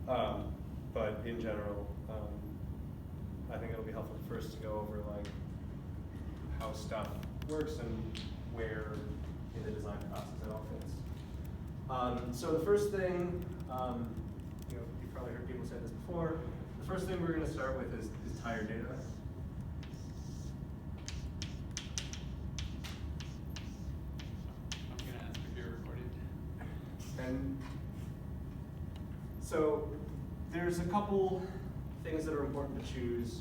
But in general, I think it'll be helpful first to go over like how stuff works and where in the design process it all fits. So the first thing, you've probably heard people say this before. The first thing we're going to start with is tire data. I'm going to ask if you're recorded. And so there's a couple things that are important to choose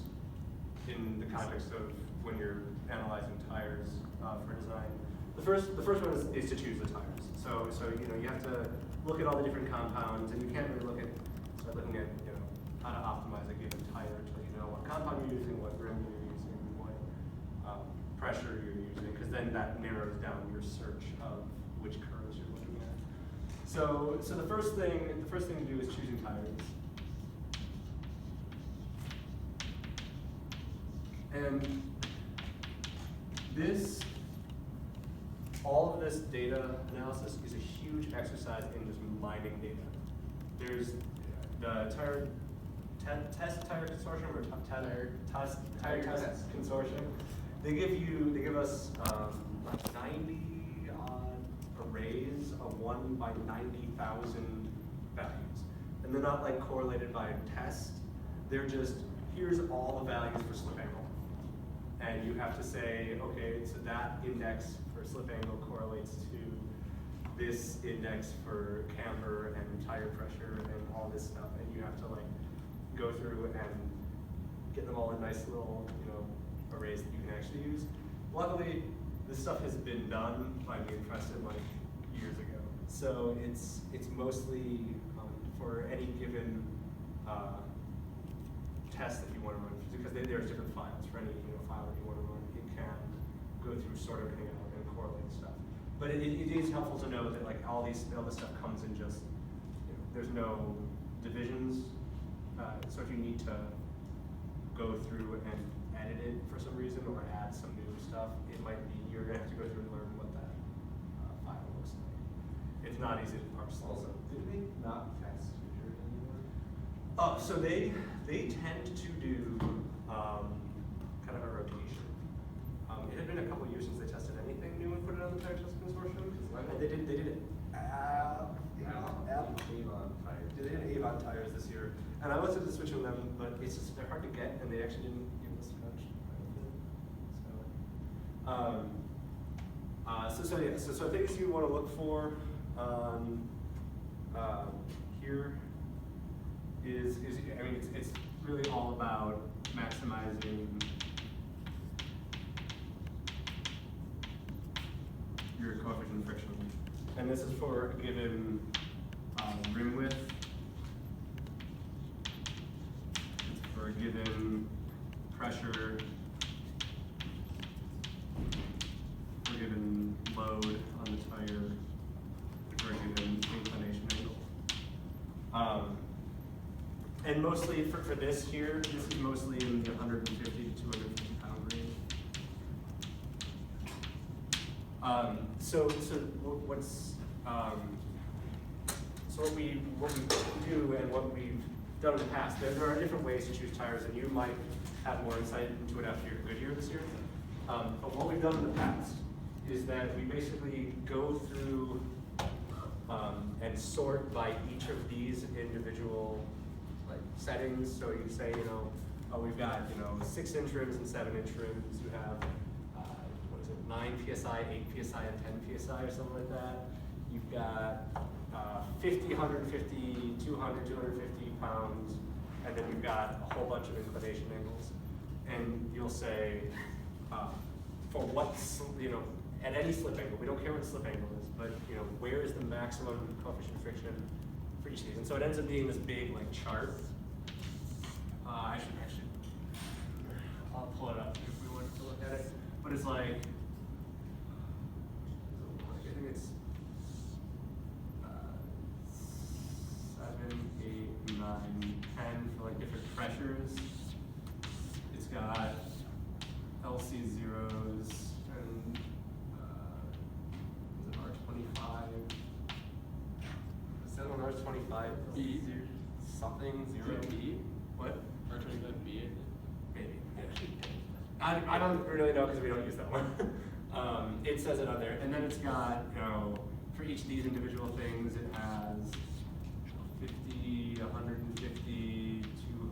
in the context of when you're analyzing tires for design. The first one is to choose the tires. So you have to look at all the different compounds, and you can't really start looking at how to optimize a given tire until you know what compound you're using, what rim you're using, what pressure you're using, because then that narrows down your search of which curves you're looking at. So the first thing to do is choosing tires. And all of this data analysis is a huge exercise in just mining data. There's the Test Tire Consortium or Tire Test Consortium. They give us 90 odd arrays of 1 by 90,000 values, and they're not like correlated by test. They're just here's all the values for slip angle. And you have to say, okay, so that index for slip angle correlates to this index for camber and tire pressure and all this stuff. And you have to like go through and get them all in nice little arrays that you can actually use. Luckily, this stuff has been done by me and Preston like years ago. So it's mostly for any given test that you want to run, because there's different files for any file that you want to run. It can go through sort everything out and correlate stuff. But it is helpful to know that like all this stuff comes in just there's no divisions. So if you need to go through and edit it for some reason or add some new stuff, it might be you're gonna have to go through and learn what that file looks like. It's not easy to parse. Also, did they not test Future anymore? So they tend to do kind of a rotation. It had been a couple years since they tested anything new and put it on the Tire Test Consortium. And they did it. Avon tires. They did Avon tires this year, and I wanted to switch with them, but it's just they're hard to get, and they actually didn't give us much. So things you want to look for here is it's really all about maximizing your coefficient of friction, and this is for a given rim width. It's for a given pressure, for a given load on the tire, for a given inclination angle. And mostly for this here, this is mostly in the 150 to 250 pound range. So what we do and what we've done in the past, there are different ways to choose tires, and you might have more insight into it after your Goodyear this year. But what we've done in the past is that we basically go through and sort by each of these individual settings. So you say, we've got 6-inch rims and 7-inch rims. You have 9 psi, 8 psi, and 10 psi, or something like that. You've got 50, 150, 200, 250 pounds, and then you've got a whole bunch of inclination angles. And you'll say, for what at any slip angle, we don't care what the slip angle is, but where is the maximum coefficient of friction for each of these? And so it ends up being this big chart. I should actually, I'll pull it up if we want to look at it. But it's I think it's 7, 8, 9, 10 for different pressures. It's got LC zeros and is it R25? Is that on R25? something, 0B? What? R25B, Maybe, yeah. I don't really know because we don't use that one. It says it on there, and then it's got, you know, for each of these individual things, it has 50, 150,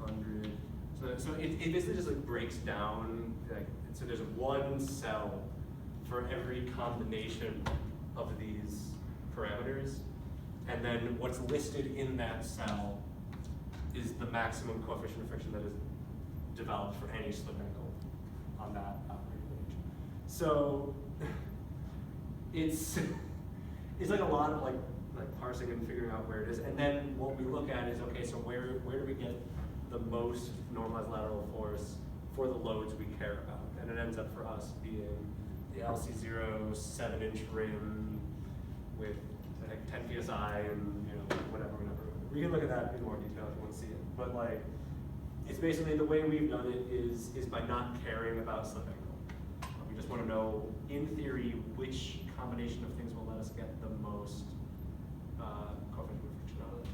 200. So it basically just like breaks down, like, so there's one cell for every combination of these parameters, and then what's listed in that cell is the maximum coefficient of friction that is developed for any slip angle on that operating range. So it's like a lot of like parsing and figuring out where it is, and then what we look at is, okay, so where do we get the most normalized lateral force for the loads we care about? And it ends up for us being the LC0 7-inch rim with like 10 psi and, you know, whatever. We can look at that in more detail if you want to see it. But like, it's basically the way we've done it is by not caring about slip angle. We just want to know, in theory, which combination of things will let us get the most coefficient of friction out of the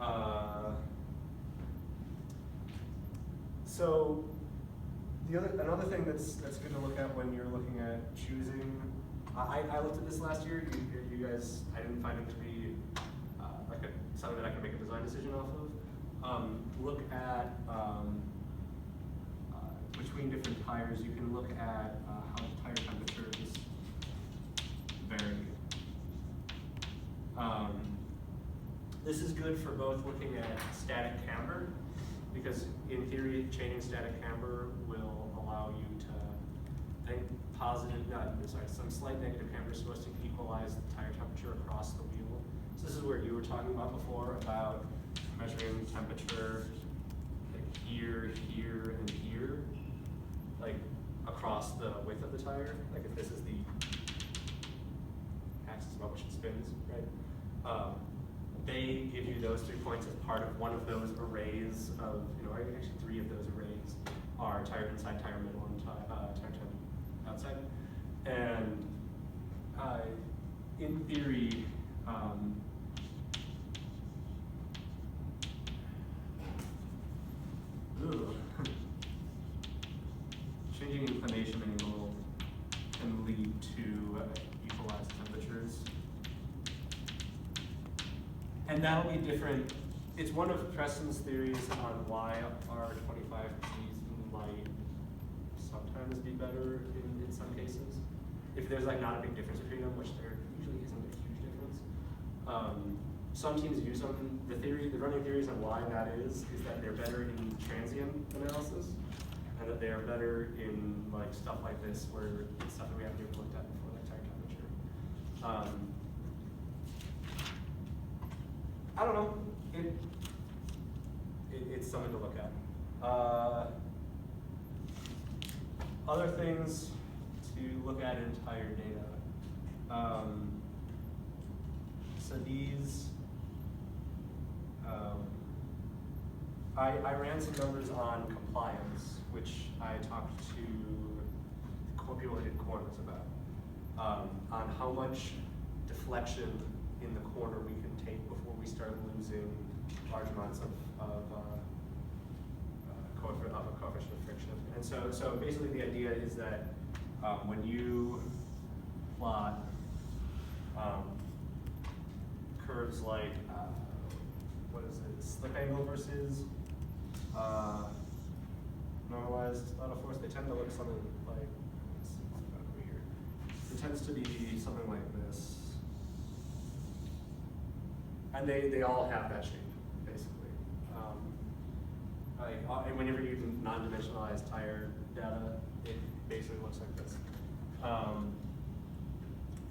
tire. So another thing that's good to look at when you're looking at choosing, I looked at this last year. You guys, I didn't find it to be something that I can make a design decision off of. Look at between different tires. You can look at how the tire temperature is varying. This is good for both looking at static camber, because in theory, chaining static camber will allow you to think some slight negative camber is supposed to equalize the tire temperature across the wheel. So this is where you were talking about before about measuring temperature like here, here, and here, like across the width of the tire. Like if this is the axis about which it spins, right? They give you those 3 points as part of one of those arrays of, you know, actually 3 of those arrays are tire inside, tire middle, and tire outside. And in theory, changing inclination angle can lead to equalized temperatures. And that'll be different. It's one of Preston's theories on why R25Ps might sometimes be better in some cases. If there's like not a big difference between them, which there usually isn't a huge difference. Some teams use them. The running theories on why that is that they're better in transient analysis, and that they are better in like stuff like this, where it's stuff that we haven't even looked at before, like tire temperature. I don't know. It's something to look at. Other things to look at in tire data. So these, I ran some numbers on compliance, which I talked to people who did corners about, on how much deflection in the corner we can take before we start losing large amounts of coefficient of friction. And so basically the idea is that when you plot curves like, what is it, slip angle versus normalized lateral force, they tend to look something like, let's see, over here. It tends to be something like this. And they all have that shape, basically. And whenever you non-dimensionalize tire data, it basically looks like this.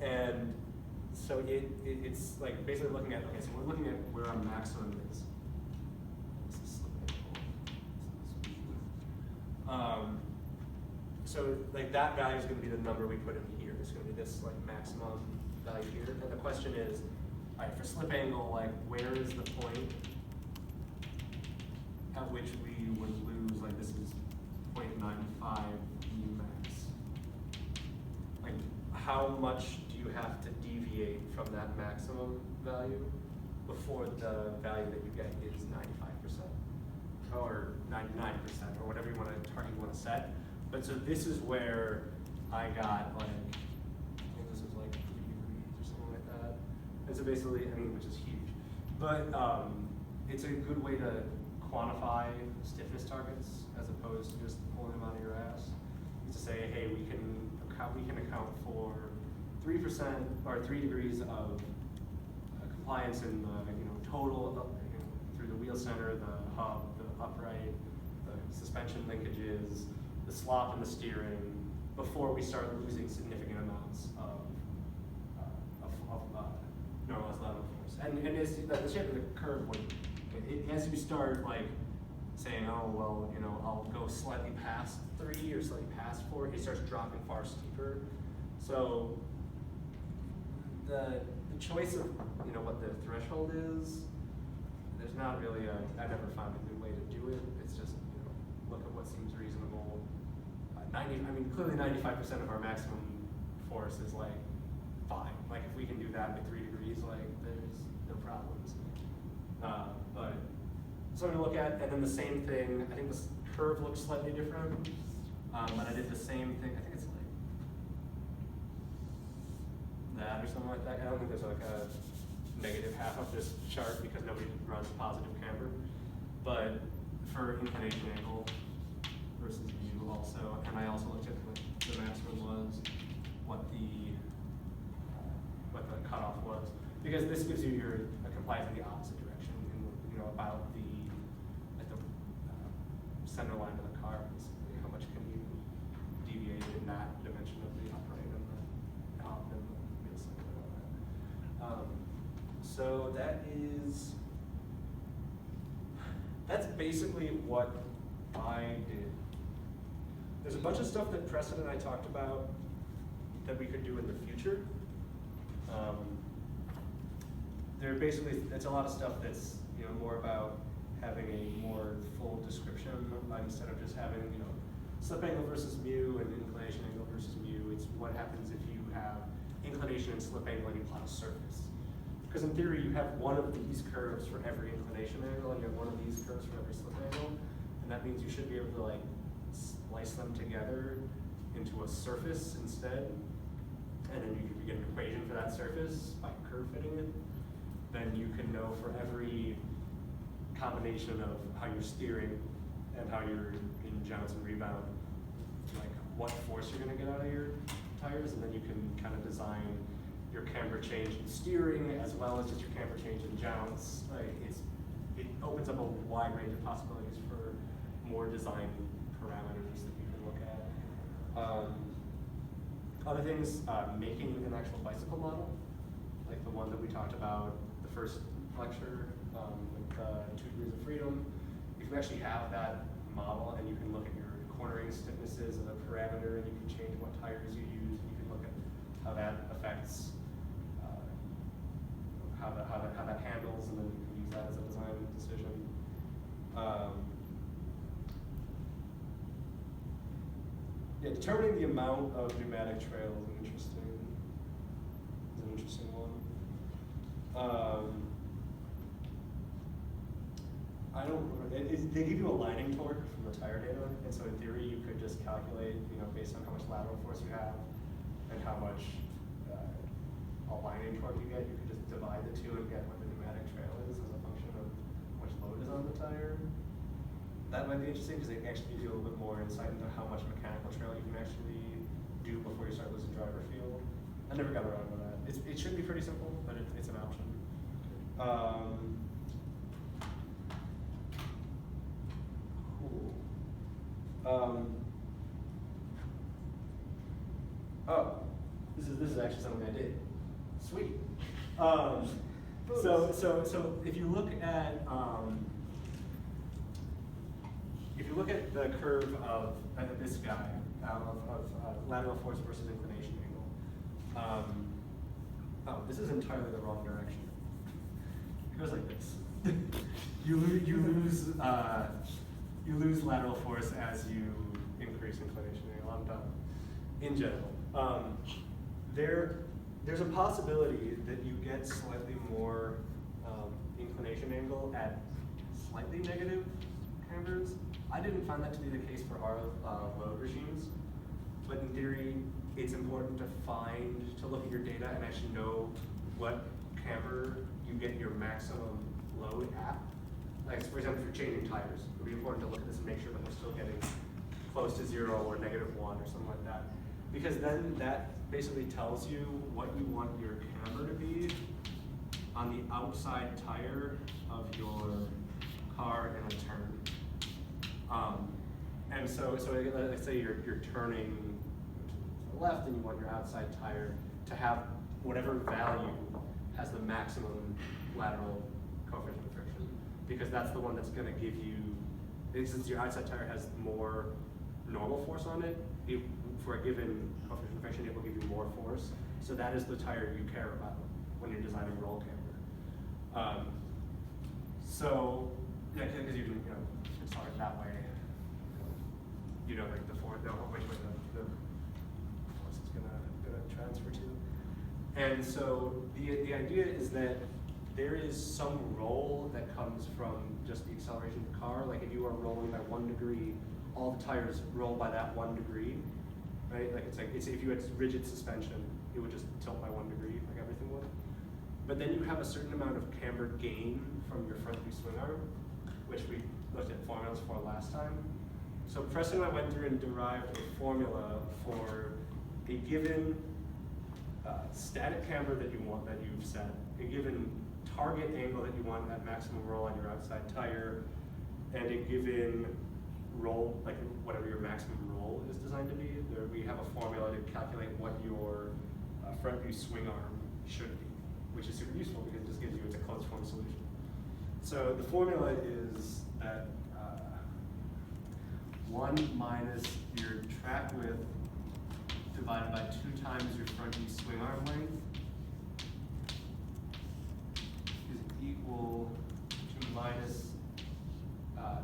And so it's like basically looking at, okay, so we're looking at where our maximum is. This is slip angle. So like that value is going to be the number we put in here. It's going to be this like maximum value here. And the question is, all right, for slip angle, like where is the point at which we would lose, like this is 0.95 max. Like how much do you have to deviate from that maximum value before the value that you get is 95%, or 99%, or whatever you want to target you want to set. But so this is where I got like, I think this was like 3 degrees or something like that. And so basically, I mean, which is huge. But it's a good way to quantify stiffness targets as opposed to just pulling them out of your ass. To say, hey, we can account for 3% or 3 degrees of compliance in the total through the wheel center, the hub, the upright, the suspension linkages, the slop and the steering, before we start losing significant amounts of normalized lateral force. And it's the shape of the curve as you start like saying, oh well, I'll go slightly past 3 or slightly past 4, it starts dropping far steeper. So the choice of what the threshold is, there's not really I never found a good way to do it. It's just look at what seems reasonable. Clearly 95% of our maximum force is like fine. Like if we can do that with 3 degrees, like there's no problems. But something to look at, and then the same thing. I think this curve looks slightly different, but I did the same thing. I think it's like that or something like that. I don't think there's like a negative half of this chart because nobody runs positive camber. But for inclination angle versus view also, and I also looked at what the maximum was, what the cutoff was, because this gives you a compliance in the opposite direction, about at the center line of the car, basically. How much can you deviate in that dimension of the upright and the hub and the wheel center and all that. So that's basically what I did. There's a bunch of stuff that Preston and I talked about that we could do in the future. It's a lot of stuff that's more about having a more full description instead of just having slip angle versus mu and inclination angle versus mu. It's what happens if you have inclination and slip angle and you plot a surface. Because in theory you have one of these curves for every inclination angle and you have one of these curves for every slip angle, and that means you should be able to like slice them together into a surface instead, and then you can get an equation for that surface by curve fitting it. Then you can know for every combination of how you're steering and how you're in jounce and rebound, like what force you're going to get out of your tires, and then you can kind of design your camber change in steering as well as just your camber change in jounce. Like it opens up a wide range of possibilities for more design parameters that you can look at. Other things, making an actual bicycle model, like the one that we talked about the first lecture, with 2 degrees of freedom. You can actually have that model and you can look at your cornering stiffnesses as a parameter, and you can change what tires you use, and you can look at how that affects how that handles, and then you can use that as a design decision. Yeah, determining the amount of pneumatic trail is an interesting one. I don't remember. They give you a lining torque from the tire data, and so in theory you could just calculate, based on how much lateral force you have and how much lining torque you get. You could just divide the two and get what the pneumatic trail is as a function of how much load is on the tire. That might be interesting because it actually gives you a little bit more insight into how much mechanical trail you can actually do before you start losing driver feel. I never got around to that. It should be pretty simple, but it's an option. Cool. Oh, this is actually something I did. Sweet. So if you look at the curve of this guy of lateral force versus inclination angle. Oh, this is entirely the wrong direction. It goes like this. you lose lateral force as you increase inclination angle. I'm done. In general, there's a possibility that you get slightly more inclination angle at slightly negative cambers. I didn't find that to be the case for our load regimes, but in theory, it's important to look at your data and actually know what camber you get your maximum load at. Like, for example, if you're changing tires, it would be important to look at this and make sure that we're still getting close to 0 or -1 or something like that. Because then that basically tells you what you want your camber to be on the outside tire of your car in a turn. And so let's say you're turning to the left and you want your outside tire to have whatever value has the maximum lateral coefficient of friction, because that's the one that's going to give you, since your outside tire has more normal force on it, for a given coefficient of friction, it will give you more force. So that is the tire you care about when you're designing roll camber. So yeah, because you can accelerate that way. Like the force, which way the force is gonna transfer to. And so the idea is that there is some roll that comes from just the acceleration of the car. Like if you are rolling by 1 degree, all the tires roll by that 1 degree, right? Like it's if you had rigid suspension, it would just tilt by 1 degree, like everything would. But then you have a certain amount of camber gain from your front view swing arm, which we looked at formulas for last time. So Preston and I went through and derived a formula for a given static camber that you want, that you've set, a given target angle that you want at maximum roll on your outside tire, and a given roll, like whatever your maximum roll is designed to be. There we have a formula to calculate what your front view swing arm should be, which is super useful because it just gives you, it's a closed form solution. So the formula is that 1 minus your track width divided by 2 times your front view swing arm length is equal to minus,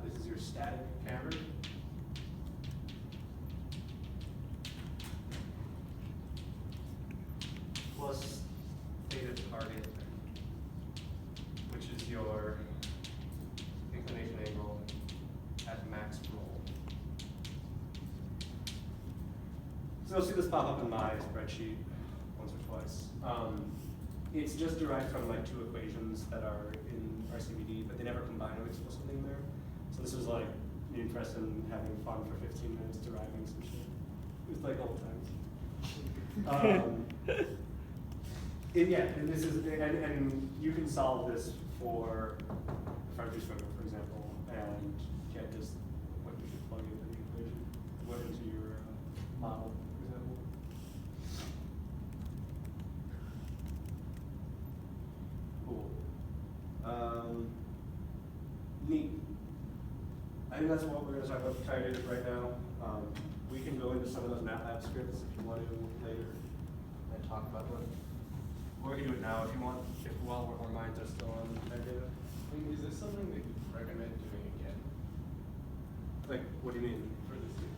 this is your static camber, plus theta target, which is your inclination angle at max roll. So you'll see this pop up in my spreadsheet once or twice. It's just derived from like 2 equations that are in RCBD, but they never combine them explicitly in there. So this was like me and Preston having fun for 15 minutes deriving some shit. It was like old times. And this is, and you can solve this for the front view swimmer, for example, and get just what you should plug into the equation, what into your model, for example. Cool. Neat. I think that's what we're going to talk about with tire data right now. We can go into some of those MATLAB scripts if you want to later and talk about them. Or we can do it now if you want, while our minds are still on tire data. I mean, is this something that you recommend doing again Like, what do you mean? for this year?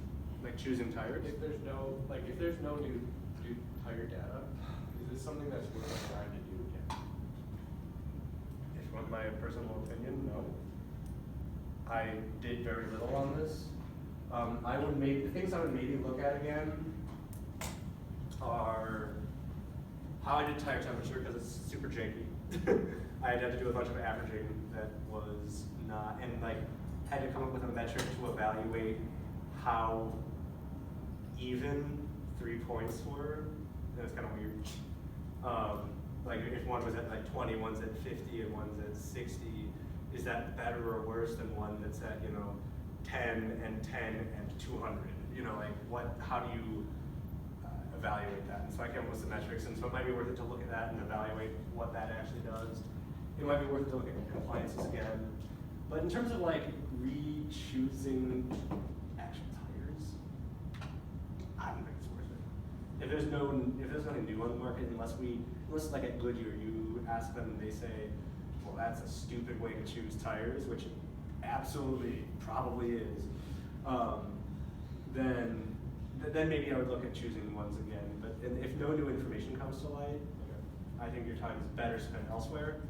Like choosing tires? If there's no new tire data, is this something that's worth trying to do again? If you want my personal opinion, no. I did very little on this. The things I would maybe look at again are how I did tire temperature, because it's super janky. I had to do a bunch of averaging that was not, and like had to come up with a metric to evaluate how even 3 points were. That was kind of weird. Like if one was at like 20, one's at 50, and one's at 60, is that better or worse than one that's at 10 and 10 and 200? How do you evaluate that? And so I came up with some metrics, and so it might be worth it to look at that and evaluate what that actually does. It might be worth it to look at compliances again. But in terms of like re-choosing actual tires, I don't think it's worth it. If there's nothing new on the market, unless like at Goodyear, you ask them and they say, well, that's a stupid way to choose tires, which it absolutely probably is, then maybe I would look at choosing ones again. But if no new information comes to light, I think your time is better spent elsewhere.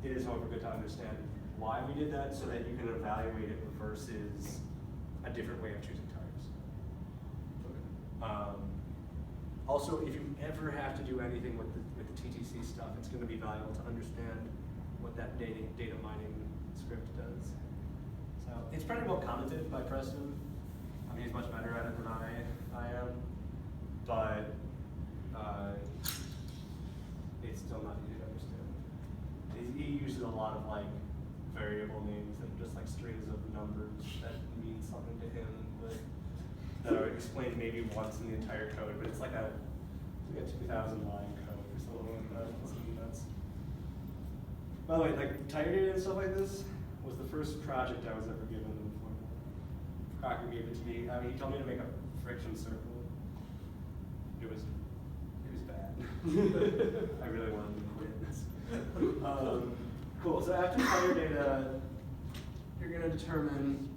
it is however good to understand why we did that so that you can evaluate it versus a different way of choosing tires. Also, if you ever have to do anything with the TTC stuff, it's going to be valuable to understand what that data mining script does. So it's pretty well commented by Preston. I mean, he's much better at it than I am, but it's still not easy to understand. He uses a lot of like variable names that are just like strings of numbers that mean something to him, but that are explained maybe once in the entire code, but it's like a 2,000 line code or something nuts. By the way, like tire data and stuff like this was the first project I was ever given in Formula. Crocker gave it to me. I mean, he told me to make a friction circle. It was bad. I really wanted to quit. Cool. So after tire data, you're going to determine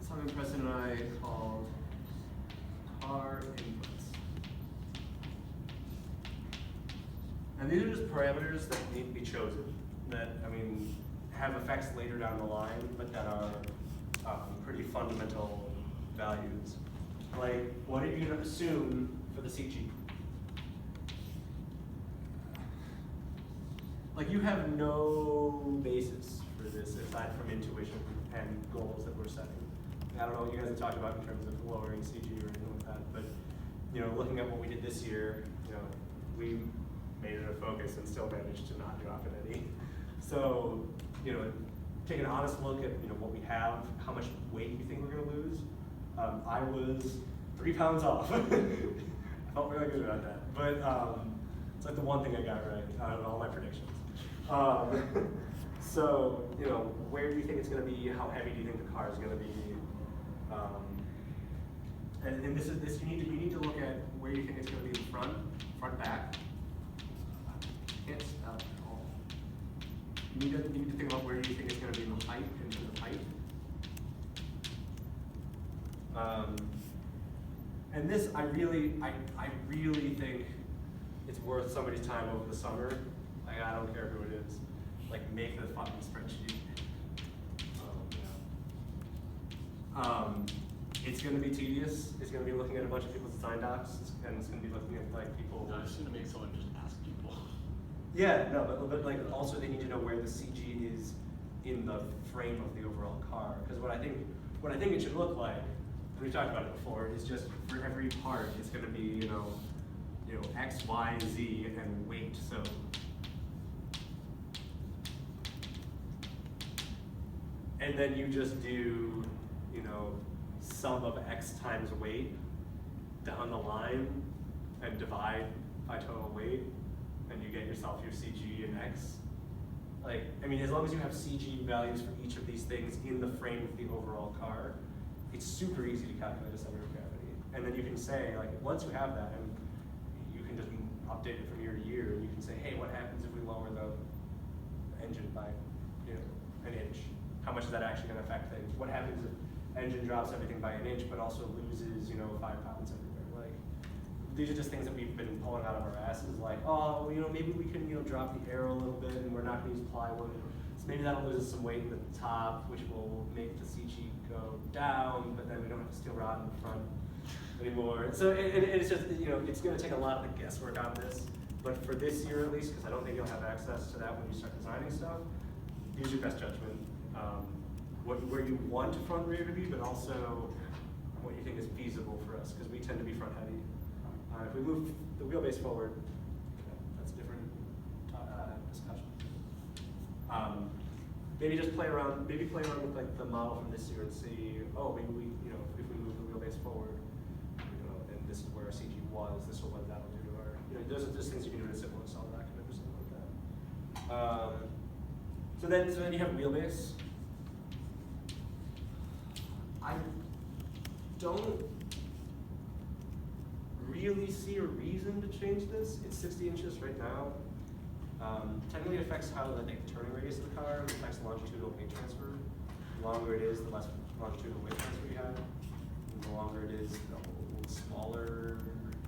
something Preston and I called car inputs. And these are just parameters that need to be chosen that, I mean, have effects later down the line, but that are pretty fundamental values. Like, what are you going to assume for the CG? Like, you have no basis for this aside from intuition and goals that we're setting. I don't know what you guys have talked about in terms of lowering CG or anything like that, but you know, looking at what we did this year, you know, we made it a focus and still managed to not drop it any. So, you know, take an honest look at what we have, how much weight you think we're going to lose. I was 3 pounds off. I felt really good about that, but it's like the one thing I got right out of all my predictions. So, you know, where do you think it's going to be? How heavy do you think the car is going to be? And this you need to look at where you think it's going to be in front, back. Can't spell at all. You need to think about where you think it's going to be in the height and in the height. And this, I really think it's worth somebody's time over the summer. Like, I don't care who it is. Like, make the fucking spreadsheet. It's going to be tedious. It's going to be looking at a bunch of people's design docs, and it's going to be looking at like people. No, I just need to make someone just ask people. Yeah, no, but like also they need to know where the CG is in the frame of the overall car. Because what I think it should look like, and we talked about it before, is just for every part it's going to be you know X, Y, Z, and weight. So. And then you just do, sum of X times weight down the line and divide by total weight, and you get yourself your CG and X. Like, I mean, as long as you have CG values for each of these things in the frame of the overall car, it's super easy to calculate a center of gravity. And then you can say, like, once you have that, and you can just update it from year to year, and you can say, hey, what happens if we lower the engine by, an inch? How much is that actually going to affect things? What happens if engine drops everything by an inch, but also loses, 5 pounds everywhere? Like, these are just things that we've been pulling out of our asses. Like, oh, maybe we can, drop the aero a little bit, and we're not going to use plywood. So maybe that'll lose us some weight in the top, which will make the CG go down, but then we don't have to steel rod in the front anymore. So it's just, it's going to take a lot of the guesswork on this. But for this year at least, because I don't think you'll have access to that when you start designing stuff, use your best judgment. Where you want front rear to be, but also what you think is feasible for us, because we tend to be front heavy. If we move the wheelbase forward, that's a different discussion. Maybe just play around with like the model from this year and see, oh, maybe we, if we move the wheelbase forward, and this is where our CG was, this is what that'll do to our, those are just things you can do in a simple Excel document or something like that. So then you have wheelbase. I don't really see a reason to change this. It's 60 inches right now. Technically it affects how the turning radius of the car. It affects longitudinal weight transfer. The longer it is, the less longitudinal weight transfer you have. And the longer it is,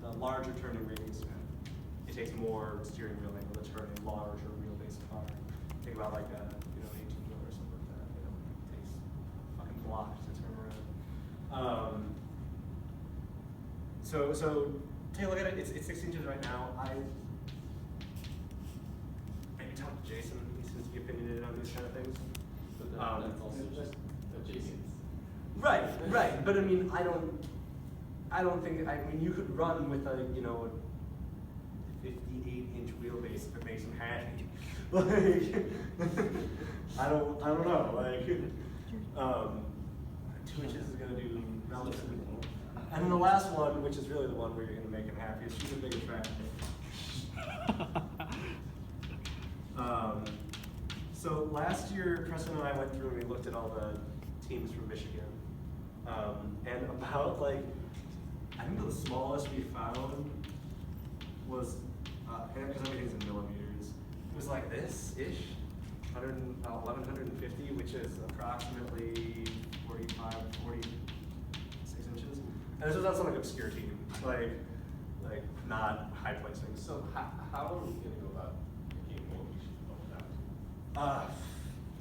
the larger turning radius you have. it takes more steering wheel angle to turn a larger wheelbase car. Think about like a, you know, 18-wheeler or something like that, you know, it takes fucking blocks to turn around. So take a look at it, it's 6 inches right now. I maybe talk to Jason, he seems to be opinionated on these kind of things. But that's also just adjacent. Right, but I mean, I don't think, I mean, you could run with a, you know, a 58-inch wheelbase if it makes him happy. Like, I don't know, like, 2 inches is gonna do relatively well. And then the last one, which is really the one where you're gonna make him happy, is choose a bigger track. So last year, Preston and I went through and we looked at all the teams from Michigan. And about like, I think the smallest we found was, because everything's in millimeters, it was like this-ish, 1150, which is approximately 45, 46 inches. And this was on some like obscure team, like not high placing. So how are we gonna go about picking what we should go down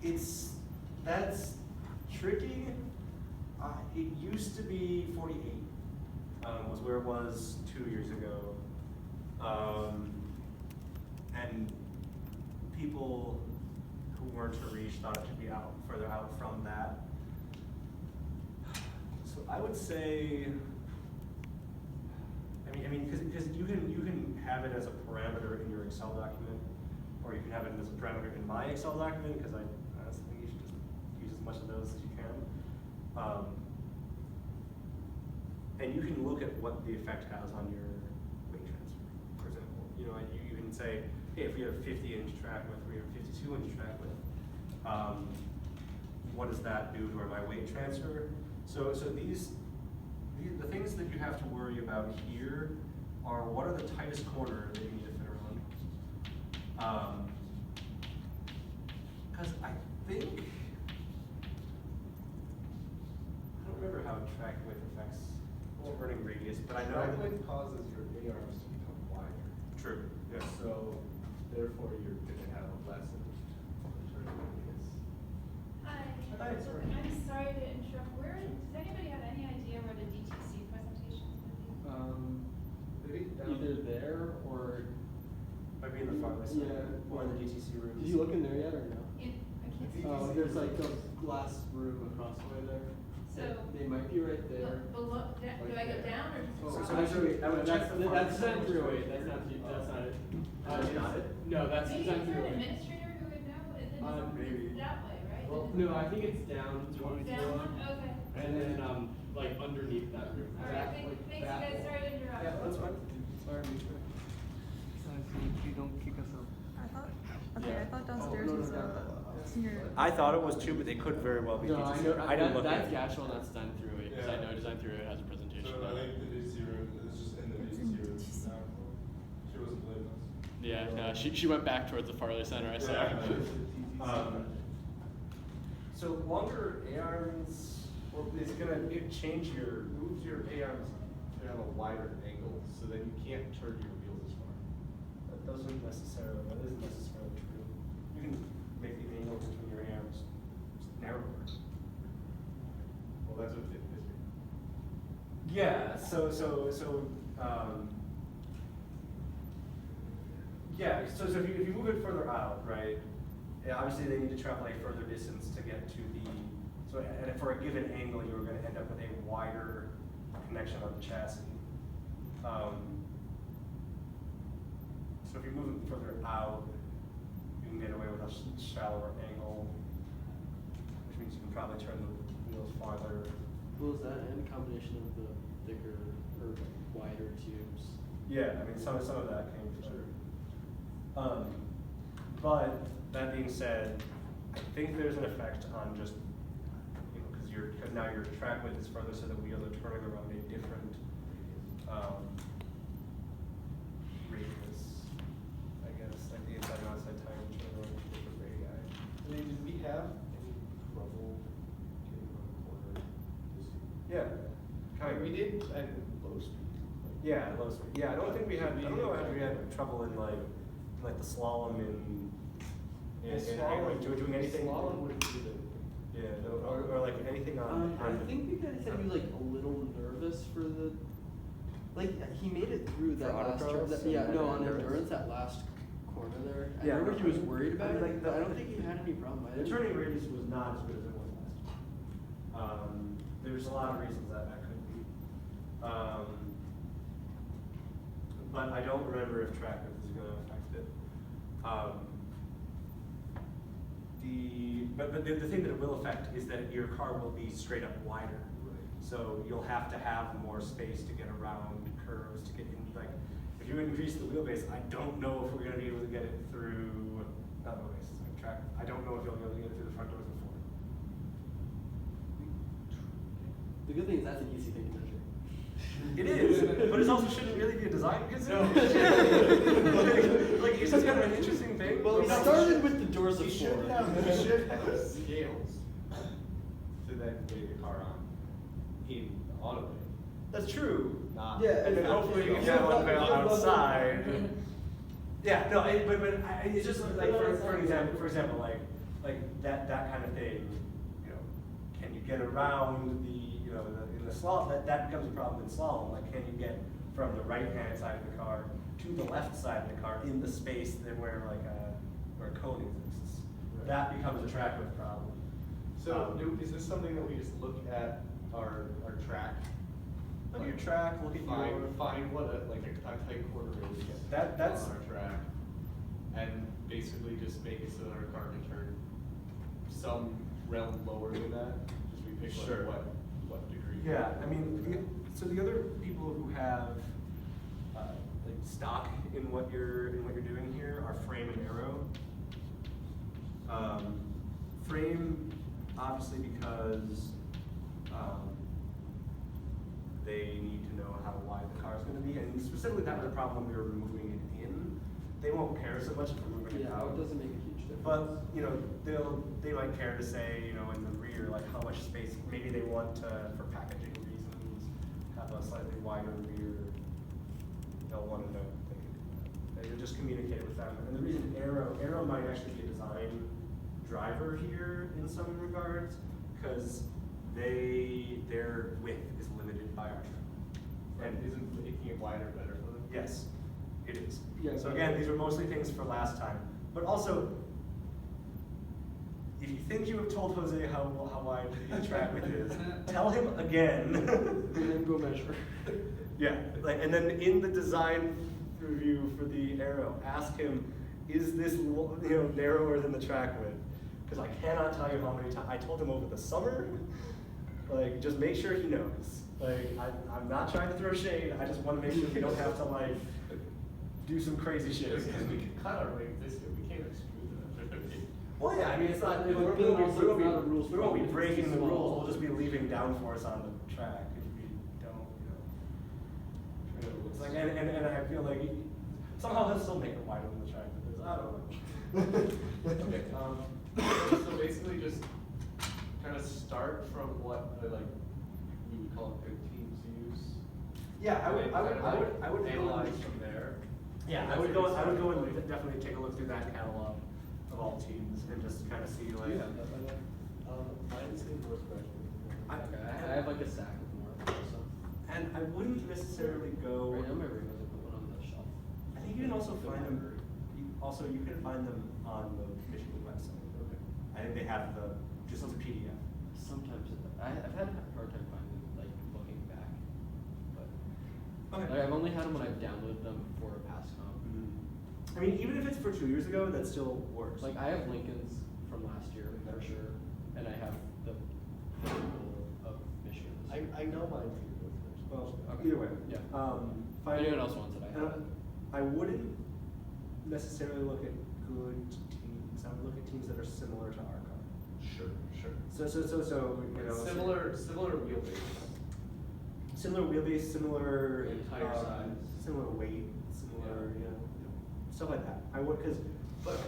to? That's tricky. It used to be 48, was where it was 2 years ago. And people who weren't Harish thought it should be further out from that. So I would say, I mean, because you can have it as a parameter in your Excel document, or you can have it as a parameter in my Excel document, because I honestly think you should just use as much of those as you can. And you can look at what the effect has on your weight transfer, for example. You know, you can say, hey, if we have a 50-inch track width, we have a 52-inch track width, what does that do to my weight transfer? So the things that you have to worry about here are what are the tightest corners that you need to fit around. Because I think, I don't remember how track width affects turning radius, but I know Track that width causes your A-arms to become wider. True, yes. So therefore you're gonna have a lessened turning radius. Hi. Hi. I'm sorry to interrupt. Does anybody have any idea where the DTC presentation is going Maybe down Either there or. Might be in the farthest side, Yeah. or in the DTC rooms. Did you look in there yet or no? be? I can't see. Oh, there's like a glass room across the way there. So, They might be right there. below, do I go down or just Oh, across? so actually, I would check the that's front. 10-308. That's not it. That's not it? No, that's Maybe is there an 10-308. administrator who would know? Is it Maybe. that way, right? Well, no, I think it's down. Down one? Okay. And then like underneath that room. All right, thanks you guys. Sorry to interrupt. Yeah, that's fine. Sorry. You don't kick us out. Yeah. I thought downstairs was here. I thought it was too, but they could very well be No, I DTC. know. I didn't look That's at it. Gashwell, that's Design Through It. Because I know Design Through It has a presentation. So I think the DC room is just in the DC room now. She wasn't believing us. Yeah, she went back towards the Farley Center, I saw. So longer A-arms, or is it gonna change moves your A-arms? to have a wider angle, so that you can't turn your wheels as far. That isn't necessarily true. You can make the angle between your A-arms narrower. Well, that's what it is. Yeah, so if you move it further out, right, yeah, obviously they need to travel a further distance to get to and for a given angle, you're gonna end up with a wider connection on the chassis. So if you move it further out, you can get away with a shallower angle, which means you can probably turn the wheels farther. Well, is that in combination of the thicker or wider tubes? Yeah, I mean, some of that came through. But that being said, I think there's an effect on just, you know, because now your track width is further, so the wheels are turning around a different radius, I guess, like the inside and outside tire turning around a different radii. I mean, did we have any trouble getting on the corner to see? Yeah, kind of. We did at low speed. Yeah, low speed. Yeah, I don't think we had. I don't know if we had trouble in like the slalom in doing anything. Slalom wouldn't be the. Yeah, no, or like anything on. I think you guys said he was like a little nervous for the, like he made it through that For last turn. autocross Yeah, and no, on endurance? endurance that last corner there. I Yeah, remember no, he was worried about I mean, it, like, but I don't think he had any problem. The turning radius was not as good as it was last year. There's a lot of reasons that could be. But I don't remember if track width is going to affect it. But the thing that it will affect is that your car will be straight up wider. So you'll have to have more space to get around curves, to get in, like, if you increase the wheelbase, I don't know if we're gonna be able to get it through, not wheelbase, it's like track, I don't know if you'll be able to get it through the front doors of Ford. The good thing is that's an easy thing to measure. It is, but it also shouldn't really be a design concern. No. Like, it's just kind of an interesting thing. Well, we but started with the doors of You Ford. should have scales to then weigh the car on in automated. That's true. Not. Yeah, And then hopefully you can have one veil outside. Yeah, no, it's just like for example, like that kind of thing. You know, can you get around the in the slalom? That becomes a problem in slalom. Like, can you get from the right hand side of the car to the left side of the car in the space that where a cone exists? Right. That becomes a track width problem. So is this something that we just look at our track? Look at your track. Look at find what a tight quarter is. That's on our track, and basically just make it so that our car can turn some realm lower than that. Just we pick Sure. like what degree. Yeah, I mean, so the other people who have like stock in what you're doing here are Frame and Arrow. Frame, obviously, because they need to know how wide the car is going to be, and specifically that was a problem when we were moving it in. They won't care so much if we're moving it Yeah, out. it doesn't make a huge difference. But they might care to say, in the rear, like how much space. Maybe they want to, for packaging reasons, have a slightly wider rear. They'll want to know. They just communicate with them. And the reason Arrow might actually be a design driver here in some regards, because their width is limited by our track. And isn't making it wider better for them? Yes, it is. Yeah, So again, these were mostly things for last time. But also, if you think you have told Jose how wide the track width is, tell him again. And then go measure. Yeah, and then in the design review for the Arrow, ask him, is this narrower than the track width? Because I cannot tell you how many times I told him over the summer. Like, just make sure he knows. Like, I'm not trying to throw shade. I just want to make sure we don't have to do some crazy shit. Because we can cut our rate this year, we can't extrude them. Well, yeah, I mean, it's not. We won't be breaking the rules. We'll just be leaving downforce on the track if we don't. It's like, and I feel like somehow he'll still make it wider than the track. Because I don't know. Okay. So basically, just kind of start from what we would call good teams use. Yeah, I would analyze from there. Yeah, I would go and definitely take a look through that catalog of all teams and just kind of see like. Yeah, I'd say Northwestern. Okay, I have like a sack of more. So. And I wouldn't necessarily go. Right now, my ring was put one on the shelf. I think you can also find them. You can find them on the Michigan website. Okay. I think they have just as a PDF. Sometimes I've had a hard time finding looking back, but Okay. I've only had them when I've downloaded them for a past comp. I mean, even if it's for 2 years ago, that still works. Like I have Lincoln's from last year for sure, and I have the physical of Michigan. I know mine too. Well, Okay. either way. Yeah. If Find anyone else wants it, I have it. I wouldn't necessarily look at good teams. I would look at teams that are similar to our car. Sure. So Similar wheelbase. Similar wheelbase, similar Tire size. similar weight, similar stuff like that. I would But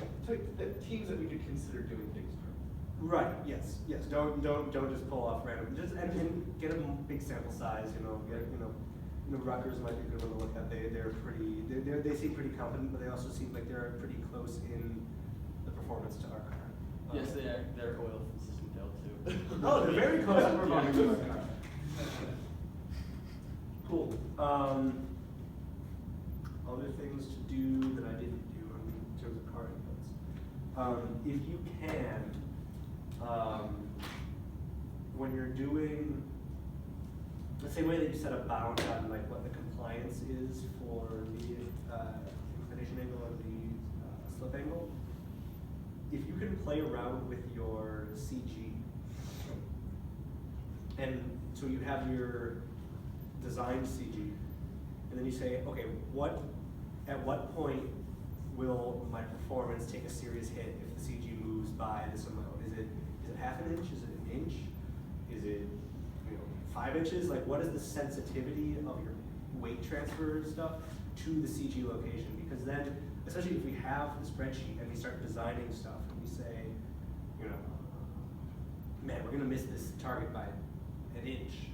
the teams that we could consider doing things from. right. Yes. Don't just pull off random. Just and get a big sample size. Get Rutgers might be a good one to look at. They seem pretty confident, but they also seem like they're pretty close in the performance to our car. Yes, they are. Their oil system failed too. Oh, they're very close in performance to our Yeah. car. Cool. Other things to do that I didn't do in terms of car inputs. If you can, when you're doing the same way that you set a bound on like what the compliance is for the inclination angle and the slip angle, if you can play around with your CG, and so you have your designed CG, and then you say, okay, at what point will my performance take a serious hit if the CG moves by this amount? Is it half an inch? Is it an inch? Is it 5 inches? Like, what is the sensitivity of your weight transfer stuff to the CG location? Because then, especially if we have the spreadsheet and we start designing stuff and we say, man, we're gonna miss this target by an inch.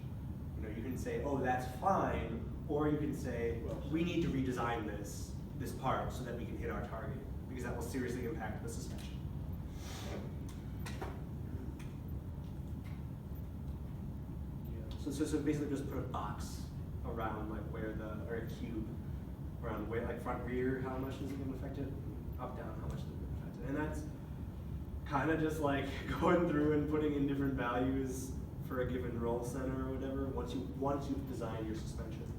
You can say, oh, that's fine, or you can say, we need to redesign this part so that we can hit our target, because that will seriously impact the suspension. So basically just put a box around like or a cube around where, like front rear, how much is it going to affect it? Up, down, how much is it going to affect it? And that's kind of just like going through and putting in different values for a given roll center or whatever, once you've designed your suspension,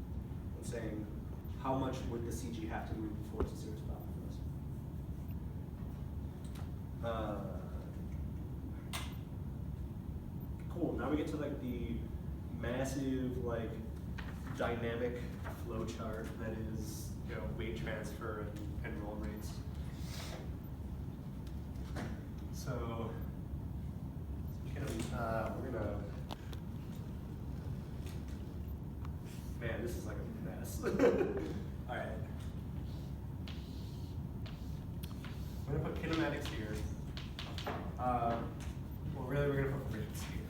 and saying, how much would the CG have to move before it's a serious problem for us? Cool, now we get to like the massive, like, dynamic flow chart that is, weight transfer and roll rates. So, we're gonna, man, this is like a mess. All right. I'm gonna put kinematics here. Well, really, we're gonna put rates here.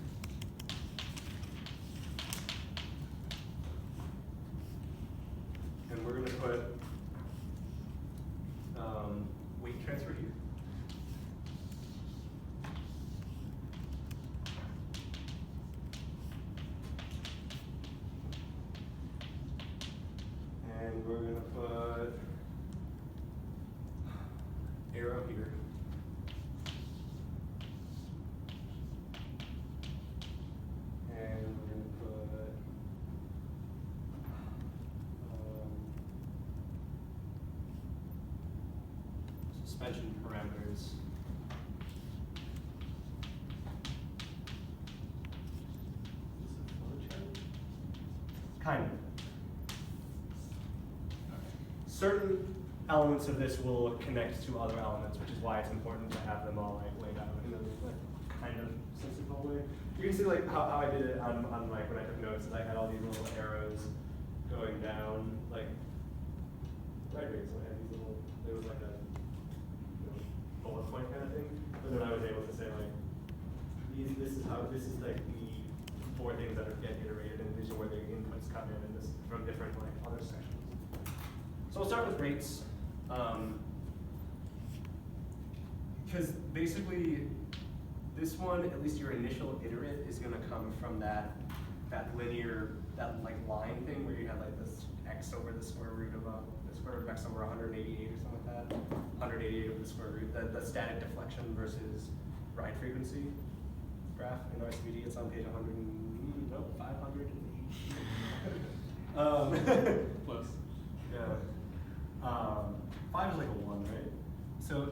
And we're gonna put weight transfer here. And we're gonna put arrow here. And we're gonna put suspension parameters. Kind of. Certain elements of this will connect to other elements, which is why it's important to have them all like laid out in a like, kind of sensible way. You can see like how I did it on like when I took notes. I had all these little arrows going down, like right here. So I had these little. There was like a bullet point kind of thing. But then I was able to say like, this is like the 4 things that get iterated, and these are where the inputs come in, and this from different like other sections. So we'll start with rates, because basically this one, at least your initial iterate, is going to come from that linear, that like line thing where you have like this x over the square root of the square root of x over 188 or something like that, 188 over the square root, the static deflection versus ride frequency graph in RCVD. It's on page 580. Close. Yeah. 5 is like a 1, right? So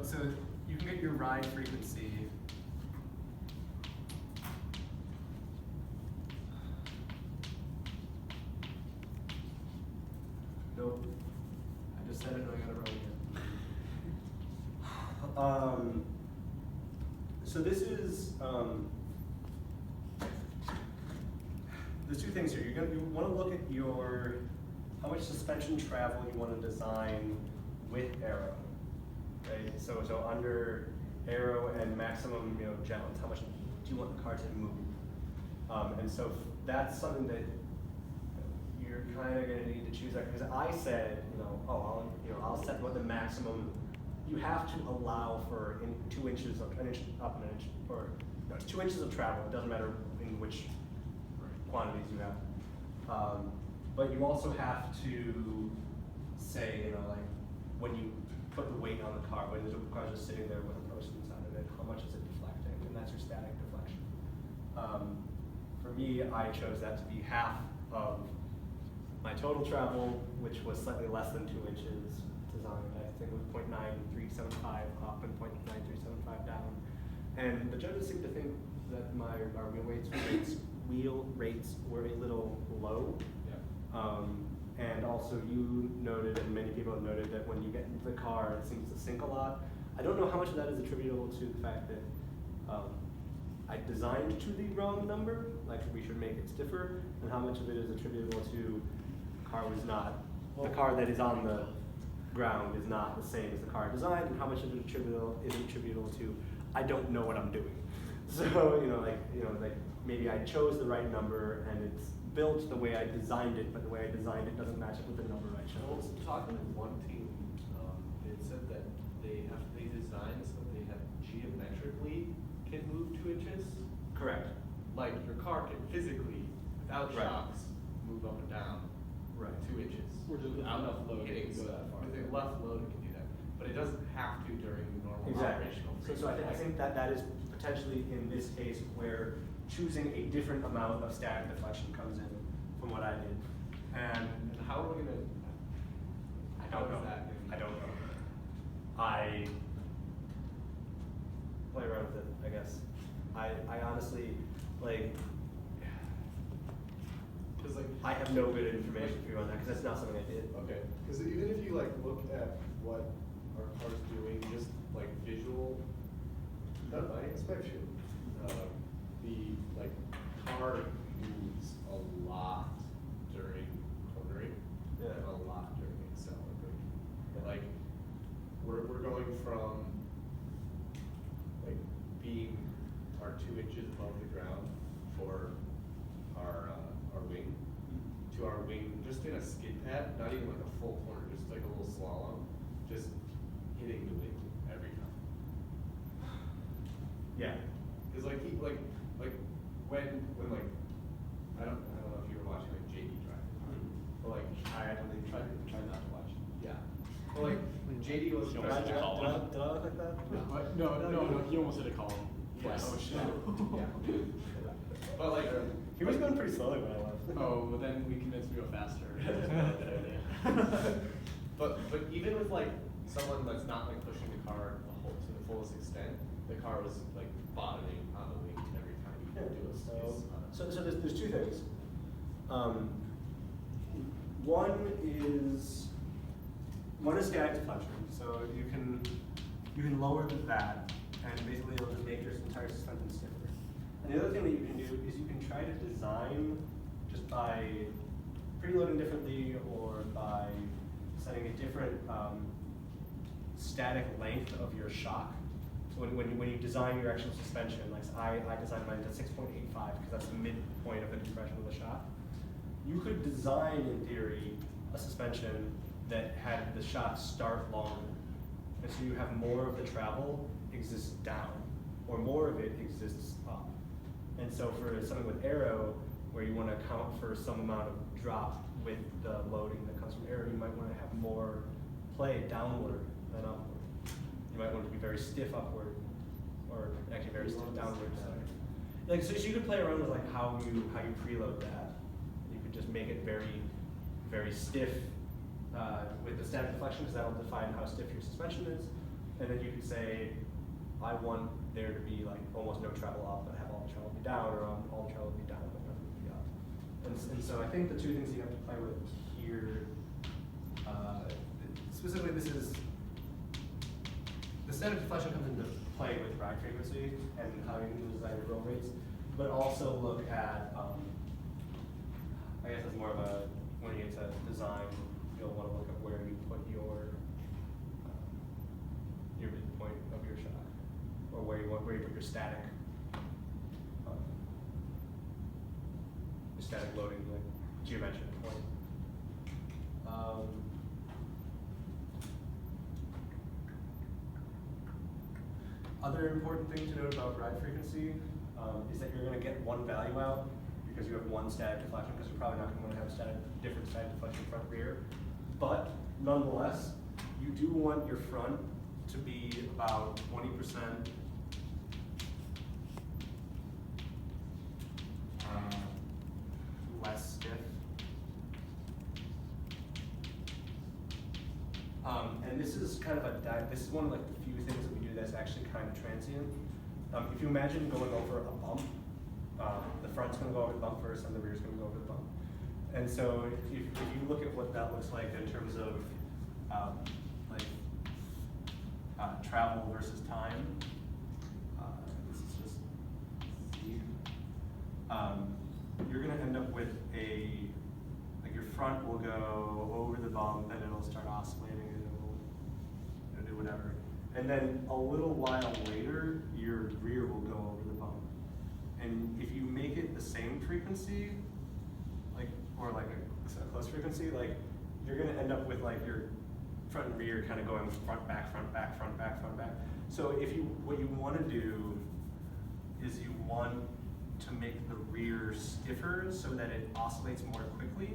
you can get your ride frequency. Nope. I just said it and I got it wrong again. So this is, there's 2 things here. You want to look at how much suspension travel you want to design with aero, right? So under aero and maximum, jounce, how much do you want the car to move? And so that's something that you're kind of gonna need to choose that, because I said, I'll set what the maximum, you have to allow for 2 inches of, an inch up and an inch, or, no, 2 inches of travel, it doesn't matter in which quantities you have. But you also have to say, like, when you put the weight on the car, when the car's just sitting there with a post inside of it, how much is it deflecting? And that's your static deflection. For me, I chose that to be half of my total travel, which was slightly less than 2 inches designed. I think it was 0.9375 up and 0.9375 down. And the judges seem to think that our wheel rates were a little low. Yeah. And also you noted, and many people have noted, that when you get into the car, it seems to sink a lot. I don't know how much of that is attributable to the fact that I designed to the wrong number, like we should make it stiffer, and how much of it is attributable to the car that is on the ground is not the same as the car I designed, and how much of it is attributable to I don't know what I'm doing. So, maybe I chose the right number and it's built the way I designed it, but the way I designed it doesn't match up with the number I Well, chose. talking with one team, they said that they design so they have geometrically can move 2 inches. Correct. Like your car can physically, without Right. shocks, move up and down Right. 2 inches. Or just with without enough load it hitting can go that far. With enough load it can do that, but it doesn't have to during the normal Exactly. operational. So I think that is potentially in this case where choosing a different amount of static deflection comes in from what I did. And And how are we gonna? I how don't is know. that I gonna- don't know. I play around with it, I guess. I honestly, Cause like. I have no good information for you on that, because that's not something I did. Okay, because even if you like look at what our car's doing, just like visual, not my inspection, the like car moves a lot during cornering, Yeah. and a lot during accelerating. Like we're going from like being our 2 inches above the ground for our wing to our wing just in a skid pad, not even like a full corner, just like a little slalom, just hitting the wing every time. Yeah. Cause like when like I don't know if you were watching like JD drive, but like I actually try not to watch. yeah, but like JD was Did I look like that? No, he almost hit a column. Yes. Oh shit. Yeah. But like He was going pretty slowly when I left. Oh, but then we convinced him to go faster. But even with like someone that's not like pushing the car to the fullest extent, the car was like bottoming on the wing every time you do a So there's 2 things. One is static deflection. So you can lower that, and basically it'll just make your entire suspension stiffer. And the other thing that you can do is you can try to design just by preloading differently or by setting a different static length of your shock. So when you design your actual suspension, like I designed mine to 6.85 because that's the midpoint of the compression of the shock. You could design, in theory, a suspension that had the shock start longer. And so you have more of the travel exists down, or more of it exists up. And so for something with aero, where you want to account for some amount of drop with the loading that comes from aero, you might want to have more play downward than upward. You might want it to be very stiff upward, or actually very stiff downward. So you could play around with like how you preload that. You could just make it very, very stiff with the static deflection, because that'll define how stiff your suspension is. And then you could say, I want there to be like almost no travel up, but have all the travel be down, or all the travel be down, but nothing be up. And so I think the 2 things you have to play with here, specifically this is, the static deflection comes into play with ride frequency and how you can design your roll rates, but also look at, I guess it's more of a, when you get to design, you'll want to look at where you put your midpoint of your shock, or where you put your static loading, like geometric point. other important thing to note about ride frequency is that you're going to get one value out because you have one static deflection, because you're probably not going to want to have different static deflection front rear. But nonetheless, you do want your front to be about 20% less stiff. And this is kind of this is one of like the few things that we do that's actually kind of transient. If you imagine going over a bump, the front's going to go over the bump first, and the rear's going to go over the bump. And so if you look at what that looks like in terms of travel versus time, this is just you're going to end up with your front will go over the bump, and it'll start oscillating, and it'll do whatever. And then a little while later, your rear will go over the bump. And if you make it the same frequency, or a close frequency, you're gonna end up with your front and rear kind of going front, back, front, back, front, back, front, back. So what you wanna do is you want to make the rear stiffer so that it oscillates more quickly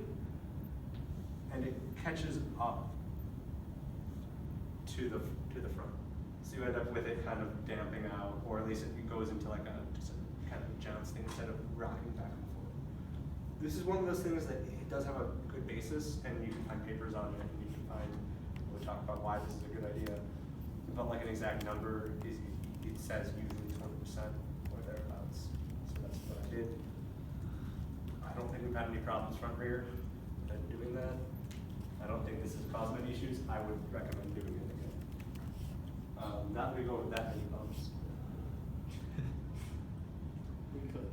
and it catches up to the front. So you end up with it kind of damping out, or at least it goes into just a kind of jounce thing instead of rocking back and forth. This is one of those things that it does have a good basis, and you can find papers on it, and you can find people who talk about why this is a good idea. But an exact number is, it says usually 20% or thereabouts. So that's what I did. I don't think we've had any problems front rear with doing that. I don't think this has caused many issues. I would recommend doing it again. Not that we go with that many bumps. We could.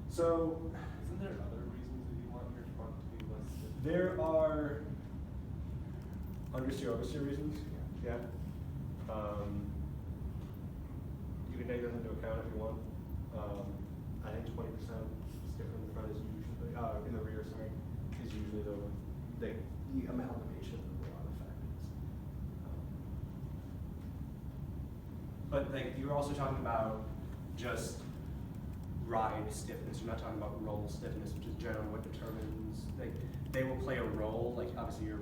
So, Isn't there other reasons that you want your front to be less stiff? there are understeer, oversteer reasons. Yeah. You can take those into account if you want. I think 20% stiffer in the front is usually, in the rear, sorry, is usually the amalgamation of a lot of factors. But you're also talking about just ride stiffness. You're not talking about roll stiffness, which is generally what determines. They will play a role. Obviously your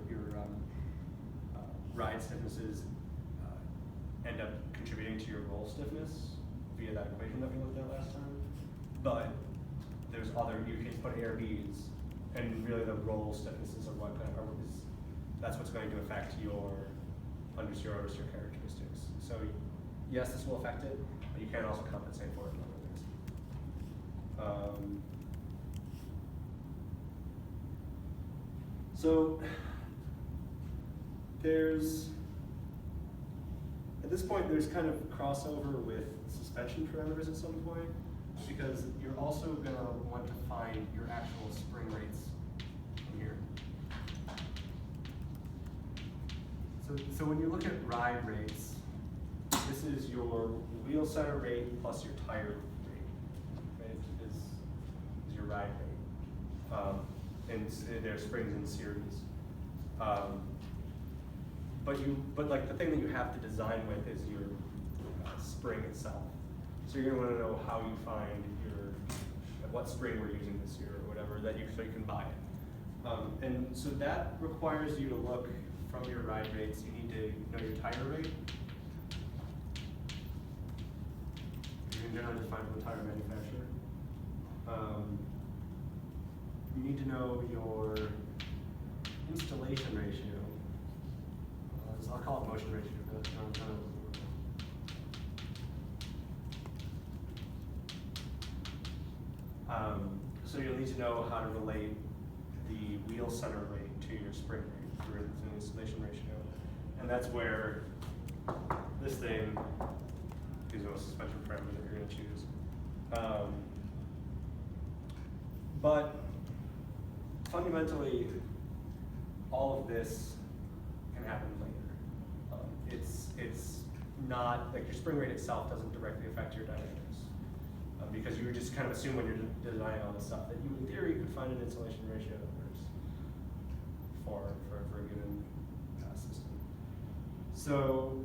ride stiffnesses end up contributing to your roll stiffness via that equation that we looked at last time. But there's you can put ARBs, and really the roll stiffnesses are that's what's going to affect your understeer, oversteer characteristics. So yes, this will affect it, but you can also compensate for it in other ways. So at this point, there's kind of crossover with suspension parameters at some point, because you're also going to want to find your actual spring rates from here. So when you look at ride rates, this is your wheel center rate plus your tire rate, right? Is your ride rate. And there are springs in series. But the thing that you have to design with is your spring itself. So you're going to want to know how you find what spring we're using this year or whatever so you can buy it. And so that requires you to look from your ride rates. You need to know your tire rate. You can generally just find from the tire manufacturer. You need to know your installation ratio. I'll call it motion ratio, but that's not kind of. So you'll need to know how to relate the wheel center rate to your spring rate through an installation ratio. And that's where this thing is a suspension parameter that you're going to choose. But fundamentally, all of this can happen later. It's not, your spring rate itself doesn't directly affect your dynamics. Because you would just kind of assume when you're designing all this stuff that you, in theory, could find an installation ratio that works for a given system. So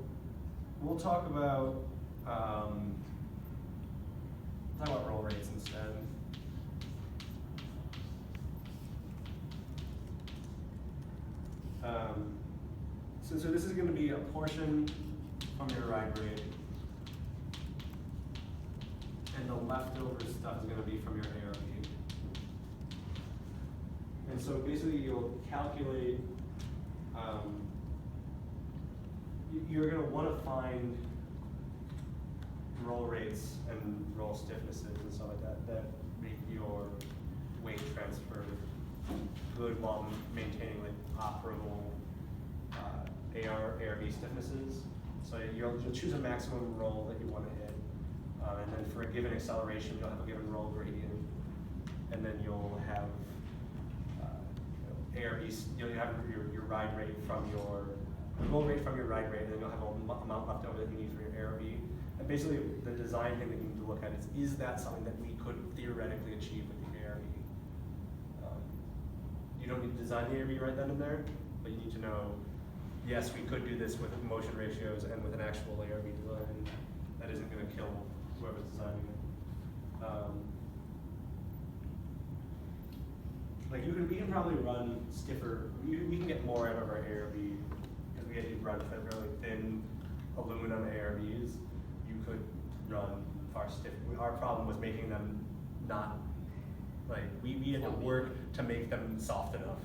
we'll talk about roll rates instead. So this is going to be a portion from your ride rate, and the leftover stuff is going to be from your ARB. And so basically you'll calculate, you're going to want to find roll rates and roll stiffnesses and stuff like that that make your weight transfer good while maintaining like operable ARB stiffnesses. So you'll choose a maximum roll that you want to hit, and then for a given acceleration, you'll have a given roll gradient, and then you'll have ARBs. You'll have your ride rate from your roll rate from your ride rate, and then you'll have an amount left over that you need for your ARB. And basically, the design thing that you need to look at is that something that we could theoretically achieve with the ARB? You don't need to design the ARB right then and there, but you need to know, yes, we could do this with motion ratios and with an actual ARB design that isn't going to kill whoever's designing it. Like we can probably run stiffer. We can get more out of our ARB because we had to run really thin aluminum ARBs. You could run far stiff. Our problem was making them not like we had to work to make them soft enough.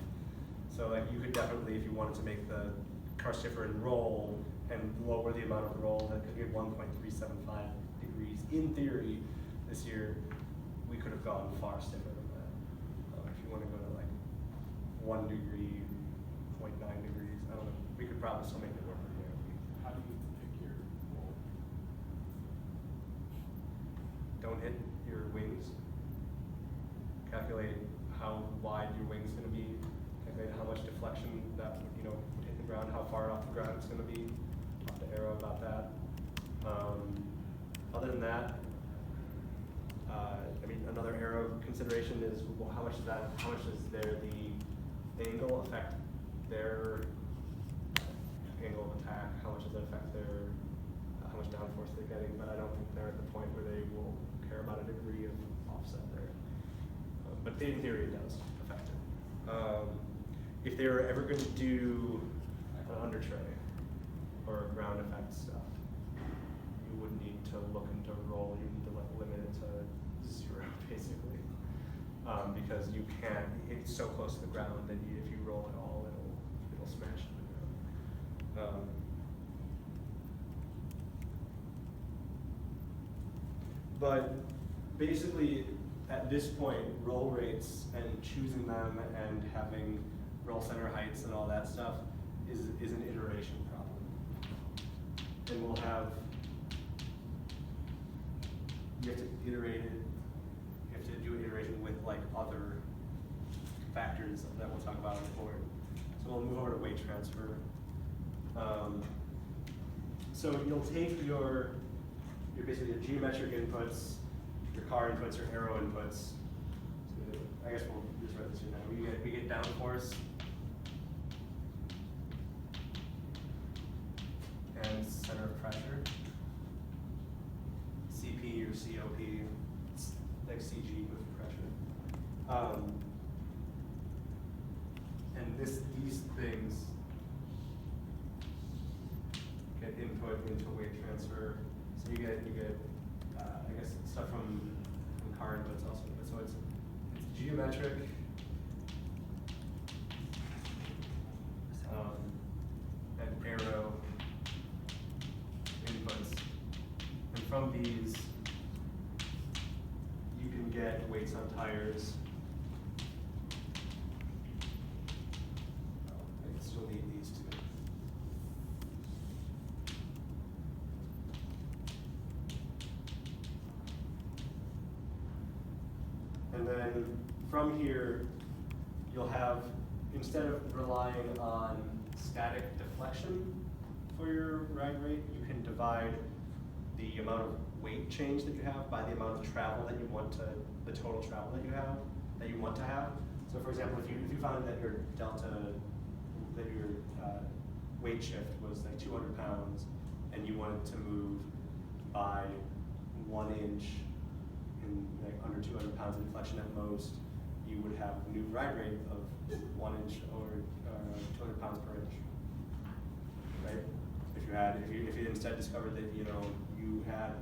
So like you could definitely, if you wanted to make the car stiffer and roll and lower the amount of roll, that because we had 1.375 degrees in theory this year, we could have gone far stiffer than that. If you want to go to like 1 degree, 0.9 degrees, I don't know, we could probably still make it work with the ARB. How do you pick your roll? Don't hit your wings. Calculate how wide your wing's going to be. Calculate how much deflection that would hit the ground, how far off the ground it's going to be. Off the arrow about that. Other than that, I mean, another arrow consideration is well, how much does the angle affect their angle of attack? How much does it affect their how much downforce they're getting? But I don't think they're at the point where they will care about a degree of offset there. But in theory, it does affect it. If they were ever going to do an under tray or ground effect stuff, you would need to look into roll. You need to limit it to 0, basically, because you can't. It's so close to the ground that if you roll at all, it'll smash to the ground. But basically, at this point, roll rates and choosing them and having roll center heights and all that stuff is an iteration problem. And we'll have, you have to iterate it, you have to do iteration with like other factors that we'll talk about on the board. So we'll move over to weight transfer. So you'll take your basically your geometric inputs, your car inputs, your arrow inputs. So I guess we'll just write this here now. We get downforce and center of pressure. CP or COP, it's like CG with pressure. And these things get input into weight transfer. So you get I guess stuff from car inputs also. So it's geometric, and aero inputs. And from these, you can get weights on tires. I guess you'll need these two. And then from here, you'll have, instead of relying on static deflection for your ride rate, you can divide the amount of weight change that you have by the amount of travel that you want to, the total travel that you want to have. So for example, if you found that your delta that your weight shift was like 200 pounds, and you wanted to move by 1 inch in like under 200 pounds of deflection at most, you would have a new ride rate of 1 inch or 200 pounds per inch, right? If you instead discovered that you had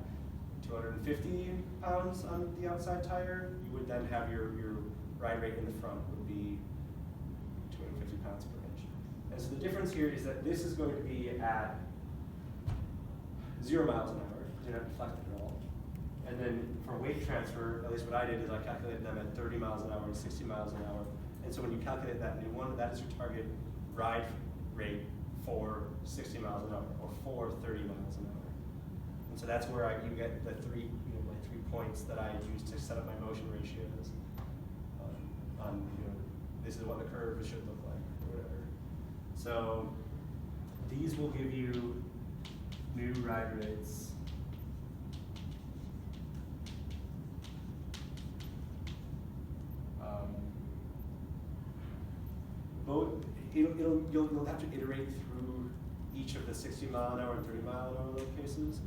250 pounds on the outside tire, you would then have your ride rate in the front would be 250 pounds per inch. And so the difference here is that this is going to be at 0 miles an hour, you're not deflected at all. And then for weight transfer, at least what I did is I calculated them at 30 miles an hour and 60 miles an hour. And so when you calculate that new one, that is your target ride rate for 60 miles an hour or for 30 miles an hour. And so that's where you get the my 3 points that I use to set up my motion ratios. This is what the curve should look like, or whatever. So these will give you new ride rates. You'll have to iterate through each of the 60 mile an hour and 30 mile an hour cases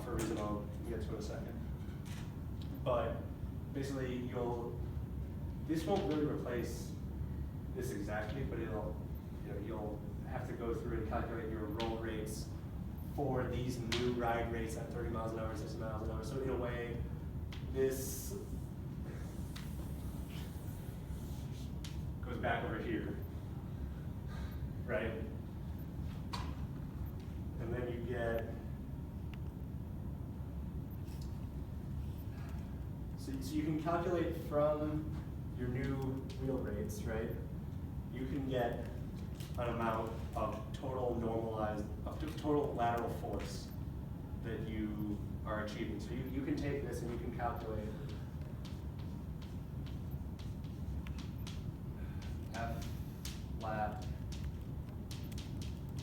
for a reason I'll get to in a second. But basically, this won't really replace this exactly, but you'll have to go through and calculate your roll rates for these new ride rates at 30 miles an hour, 60 miles an hour. So in a way, this goes back over here, right? And then you get, so you can calculate from your new wheel rates, right? You can get an amount of total normalized, up to total lateral force that you are achieving. So you can take this and you can calculate F flat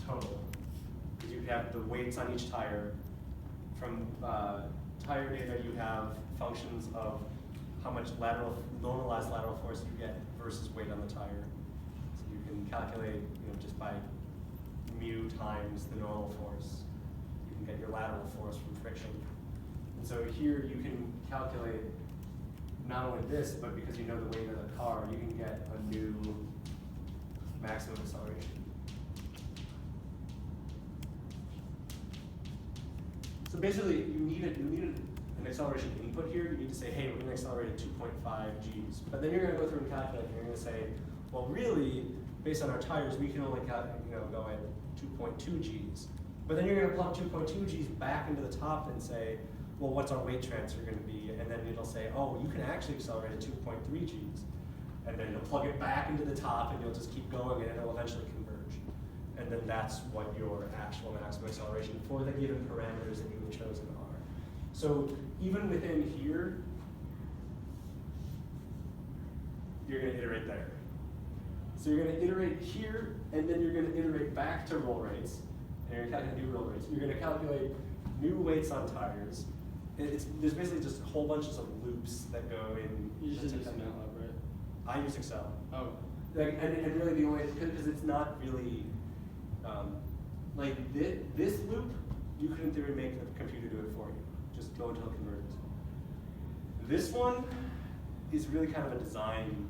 total, because you have the weights on each tire. From tire data, you have functions of how much normalized lateral force you get versus weight on the tire. So you can calculate, just by mu times the normal force, you can get your lateral force from friction. And so here you can calculate not only this, but because you know the weight of the car, you can get a new maximum acceleration. So basically, you need an acceleration input here. You need to say, hey, we're going to accelerate at 2.5 Gs. But then you're going to go through and calculate, and you're going to say, well, really, based on our tires, we can only go at 2.2 Gs. But then you're going to plug 2.2 Gs back into the top and say, well, what's our weight transfer going to be? And then it'll say, oh, you can actually accelerate at 2.3 Gs. And then you'll plug it back into the top, and you'll just keep going, and it'll eventually converge. And then that's what your actual maximum acceleration for the given parameters that you have chosen are. So even within here, you're going to iterate there. So you're going to iterate here, and then you're going to iterate back to roll rates, and you're going to calculate new roll rates. You're going to calculate new weights on tires. There's basically just whole bunches of loops that go in. You just use MATLAB, right? I use Excel. Oh. And really the only, because it's not really, this loop, you could in theory make the computer do it for you. Just go until it converges. This one is really kind of a design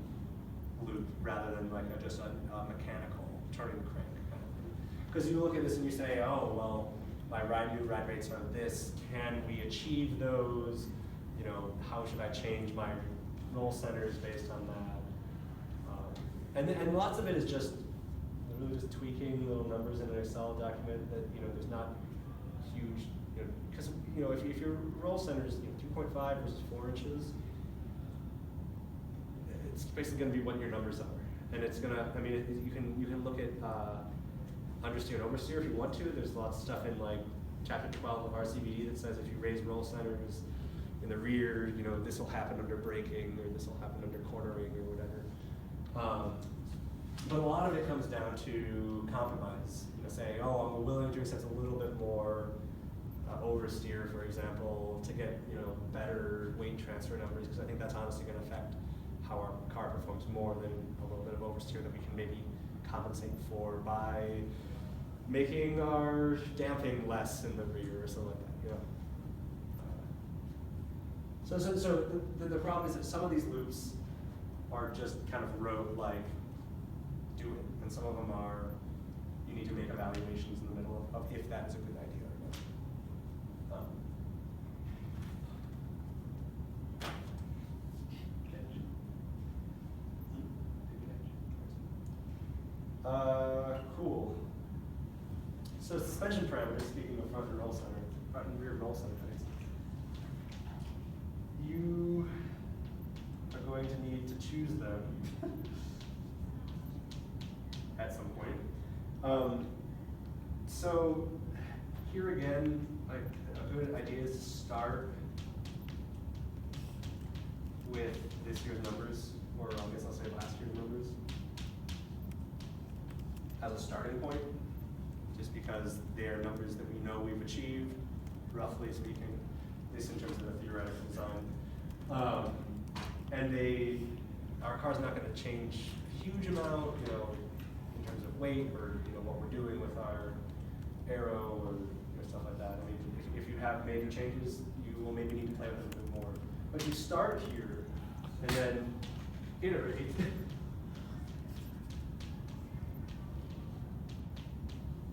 loop rather than just a mechanical turning crank kind of thing. Because you look at this and you say, oh, well, my new ride rates are this. Can we achieve those? How should I change my roll centers based on that? And lots of it is just really just tweaking little numbers in an Excel document that there's not huge because if your roll center is 2.5 versus 4 inches, it's basically going to be what your numbers are, and it's gonna. You can look at understeer and oversteer if you want to. There's lots of stuff in chapter 12 of RCBD that says if you raise roll centers in the rear, this will happen under braking or this will happen under cornering or whatever. But a lot of it comes down to compromise. Saying, oh, I'm willing to accept a little bit more oversteer, for example, to get better weight transfer numbers, because I think that's honestly going to affect how our car performs more than a little bit of oversteer that we can maybe compensate for by making our damping less in the rear or something like that, you know. So the problem is that some of these loops are just kind of rote, like, do it, and some of them are, you need to make evaluations in the middle of if that is a good idea or not. Cool. So suspension parameters, speaking of front and rear roll center heights, you are going to need to choose them at some point. So here again, like a good idea is to start with this year's numbers, or I guess I'll say last year's numbers, as a starting point, just because they're numbers that we know we've achieved, roughly speaking, at least in terms of the theoretical design. And our car's not going to change a huge amount, you know, in terms of weight or what we're doing with our aero or stuff like that. I mean, if you have major changes, you will maybe need to play with it a bit more. But you start here and then iterate.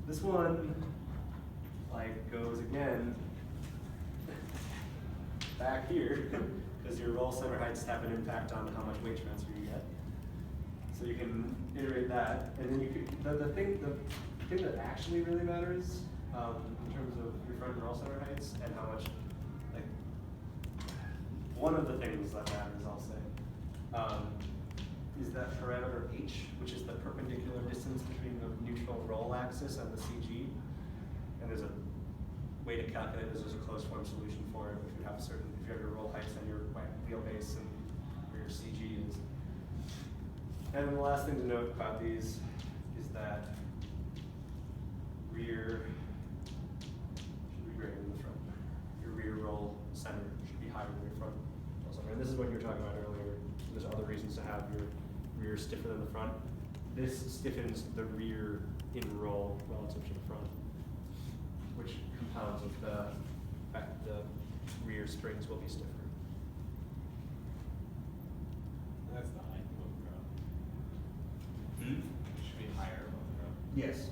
This one, like, goes again back here, because your roll center heights have an impact on how much weight transfer you get. So you can iterate that, and then you can, the thing that actually really matters in terms of your front and roll center heights and how much, like, one of the things that matters, I'll say, is that parameter h, which is the perpendicular distance between the neutral roll axis and the CG. And there's a way to calculate this. There's a closed form solution for it. If you have your roll heights and your wheelbase and where your CG is. And the last thing to note about these is that rear should be greater than the front. Your rear roll center should be higher than your front roll center. And this is what you were talking about earlier. There's other reasons to have your rear stiffer than the front. This stiffens the rear in roll relative to the front, which compounds with the fact that the rear springs will be stiffer. That's the height above the ground. Hmm? It should be higher above the ground. Yes.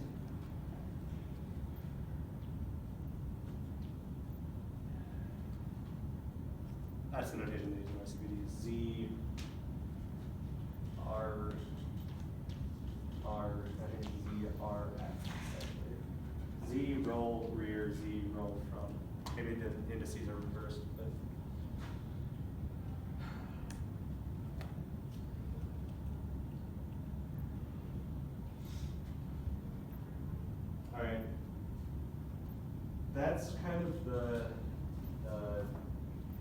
That's the notation they use in RCBD. Z R I think Z R F actually. Z roll rear, Z roll front. Maybe the indices are reversed, but all right. That's kind of the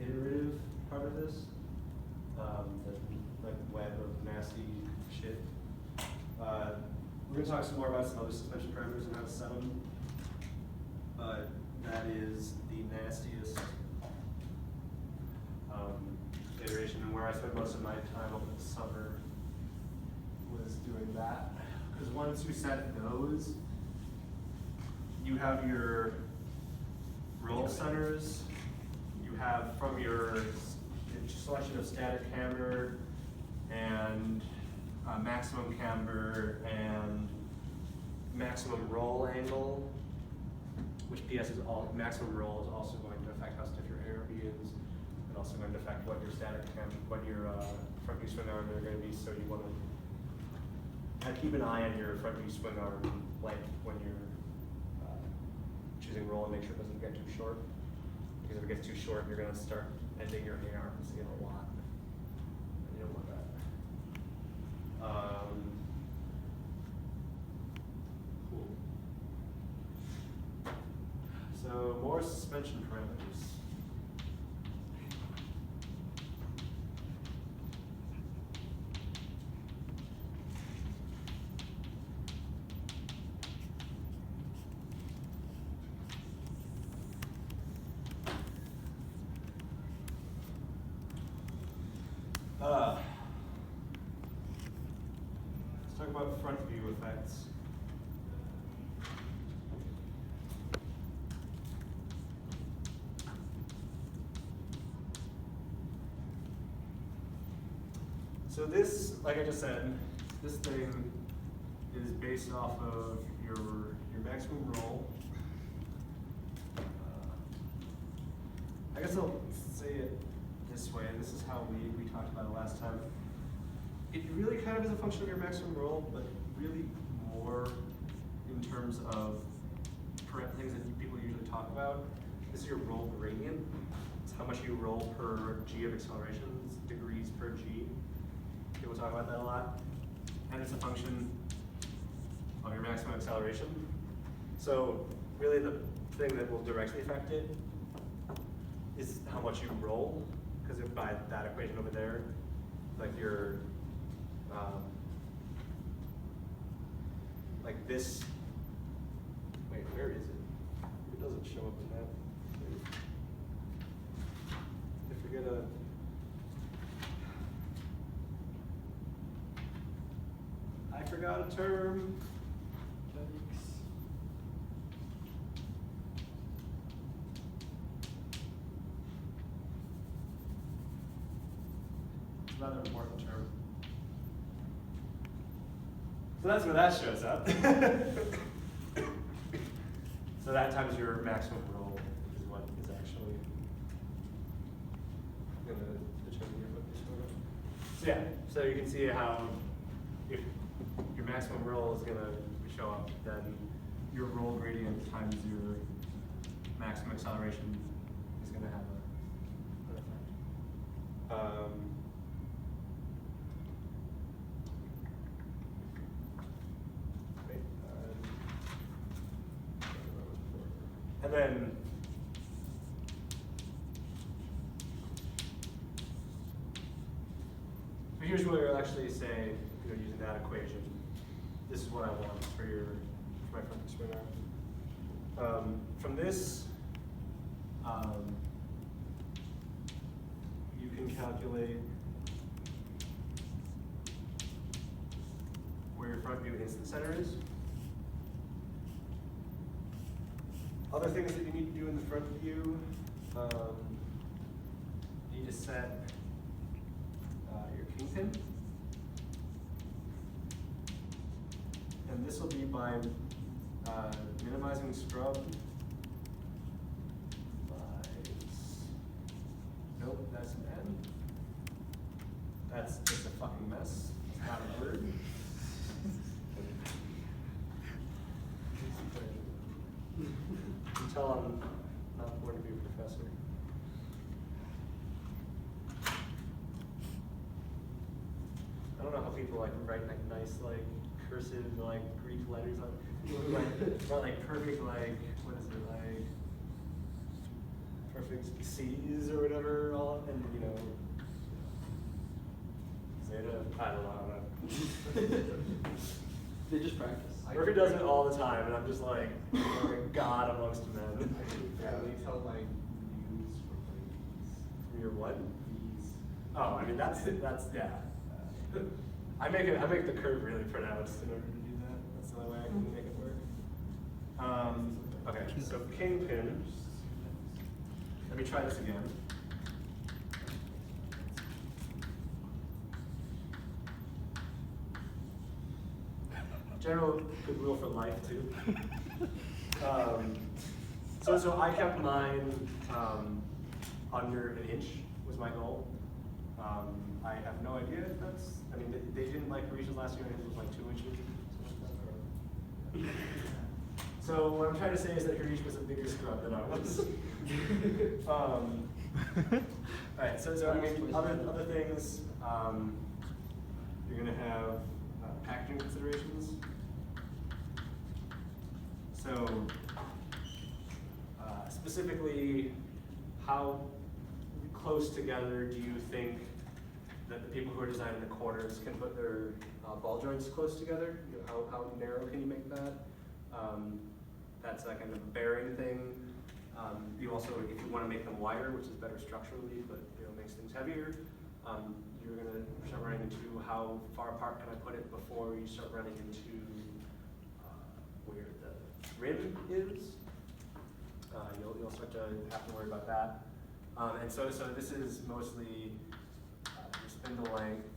iterative part of this. The like web of nasty shit. We're gonna talk some more about some other suspension parameters and how to set them. But that is the nastiest iteration, and where I spent most of my time over the summer was doing that. Because once you set those, you have your roll centers, you have from your selection of static camber and maximum camber and maximum roll angle, which PS is all, maximum roll is also going to affect how stiff your air is, and also going to affect what your static what your front view swing arm are going to be. So you want to keep an eye on your front view swing arm length when you're choosing roll, and make sure it doesn't get too short. Because if it gets too short, you're going to start bending your arms in a lot. And you don't want that. Cool. So more suspension parameters. about front view effects. So this, like I just said, this thing is based off of your maximum roll. I guess I'll say it this way. This is how we talked about it last time. It really kind of is a function of your maximum roll, but really more in terms of things that people usually talk about. This is your roll gradient. It's how much you roll per g of accelerations, degrees per g. People talk about that a lot. And it's a function of your maximum acceleration. So really the thing that will directly affect it is how much you roll, because by that equation over there, like your, like this, wait, where is it? It doesn't show up in that. If you're gonna, I forgot a term. Another important term. So that's where that shows up. So that times your maximum roll is what is actually going to determine your focus photo. So yeah, so you can see how if your maximum roll is going to show up, then your roll gradient times your maximum acceleration is going to have an effect. And then so here's where you'll actually say, using that equation, this is what I want for my front spinner. From this, you can calculate where your front view instant center is. Other things that you need to do in the front view, you need to set your kingpin. And this will be by minimizing scrub. Nope, that's an N. That's just a fucking mess. It's not a word. You can tell I'm not born to be a professor. I don't know how people like write like nice like cursive like Greek letters on people who like perfect like what is it like perfect C's or whatever all and zeta I don't know. They just practice. Murphy does it all the time, and I'm just like a god amongst men. I can barely tell my views from my V's. From your what? V's. Oh, I mean that's yeah. I make the curve really pronounced in order to do that. That's the only way I can make it work. Okay, so kingpin. Let me try this again. General good rule for life too. So I kept mine under an inch was my goal. I have no idea if that's. I mean, they didn't like Parisians last year. It was like 2 inches. So what I'm trying to say is that Harish was a bigger scrub than I was. All right. So I mean, other things. You're gonna have packaging considerations. So specifically, how close together do you think that the people who are designing the corners can put their ball joints close together? How narrow can you make that? That's that kind of bearing thing. You also, if you want to make them wider, which is better structurally, but makes things heavier, you're going to start running into how far apart can I put it before you start running into where the rim is. You'll start to have to worry about that. And so this is mostly your spindle length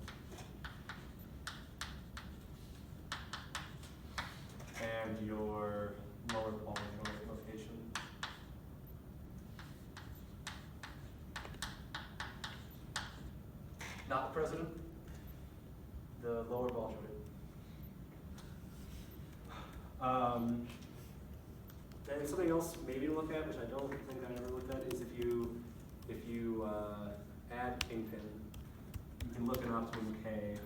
and your lower ball joint location. Not the president, the lower ball joint. And something else maybe to look at, which I don't think I ever looked at, is if you add kingpin, you can look in optimum K.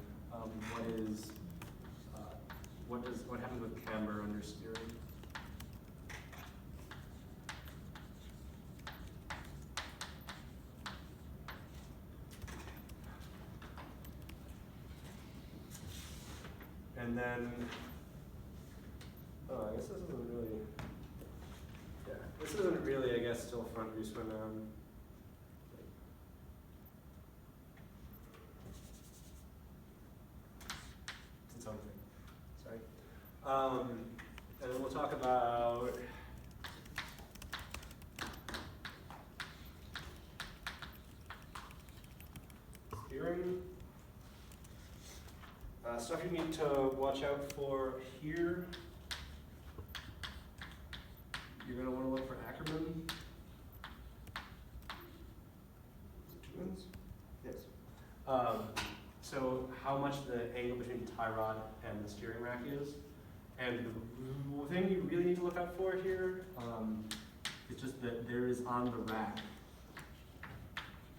What happens with camber under steering? And then, I guess this isn't really, yeah, this isn't really, I guess, still front view swim arm. It's its own thing, sorry. And then we'll talk about steering. Stuff you need to watch out for here. You're going to want to look for Ackerman. Is it 2 ends? Yes. So how much the angle between the tie rod and the steering rack is. And the thing you really need to look out for here is just that there is on the rack,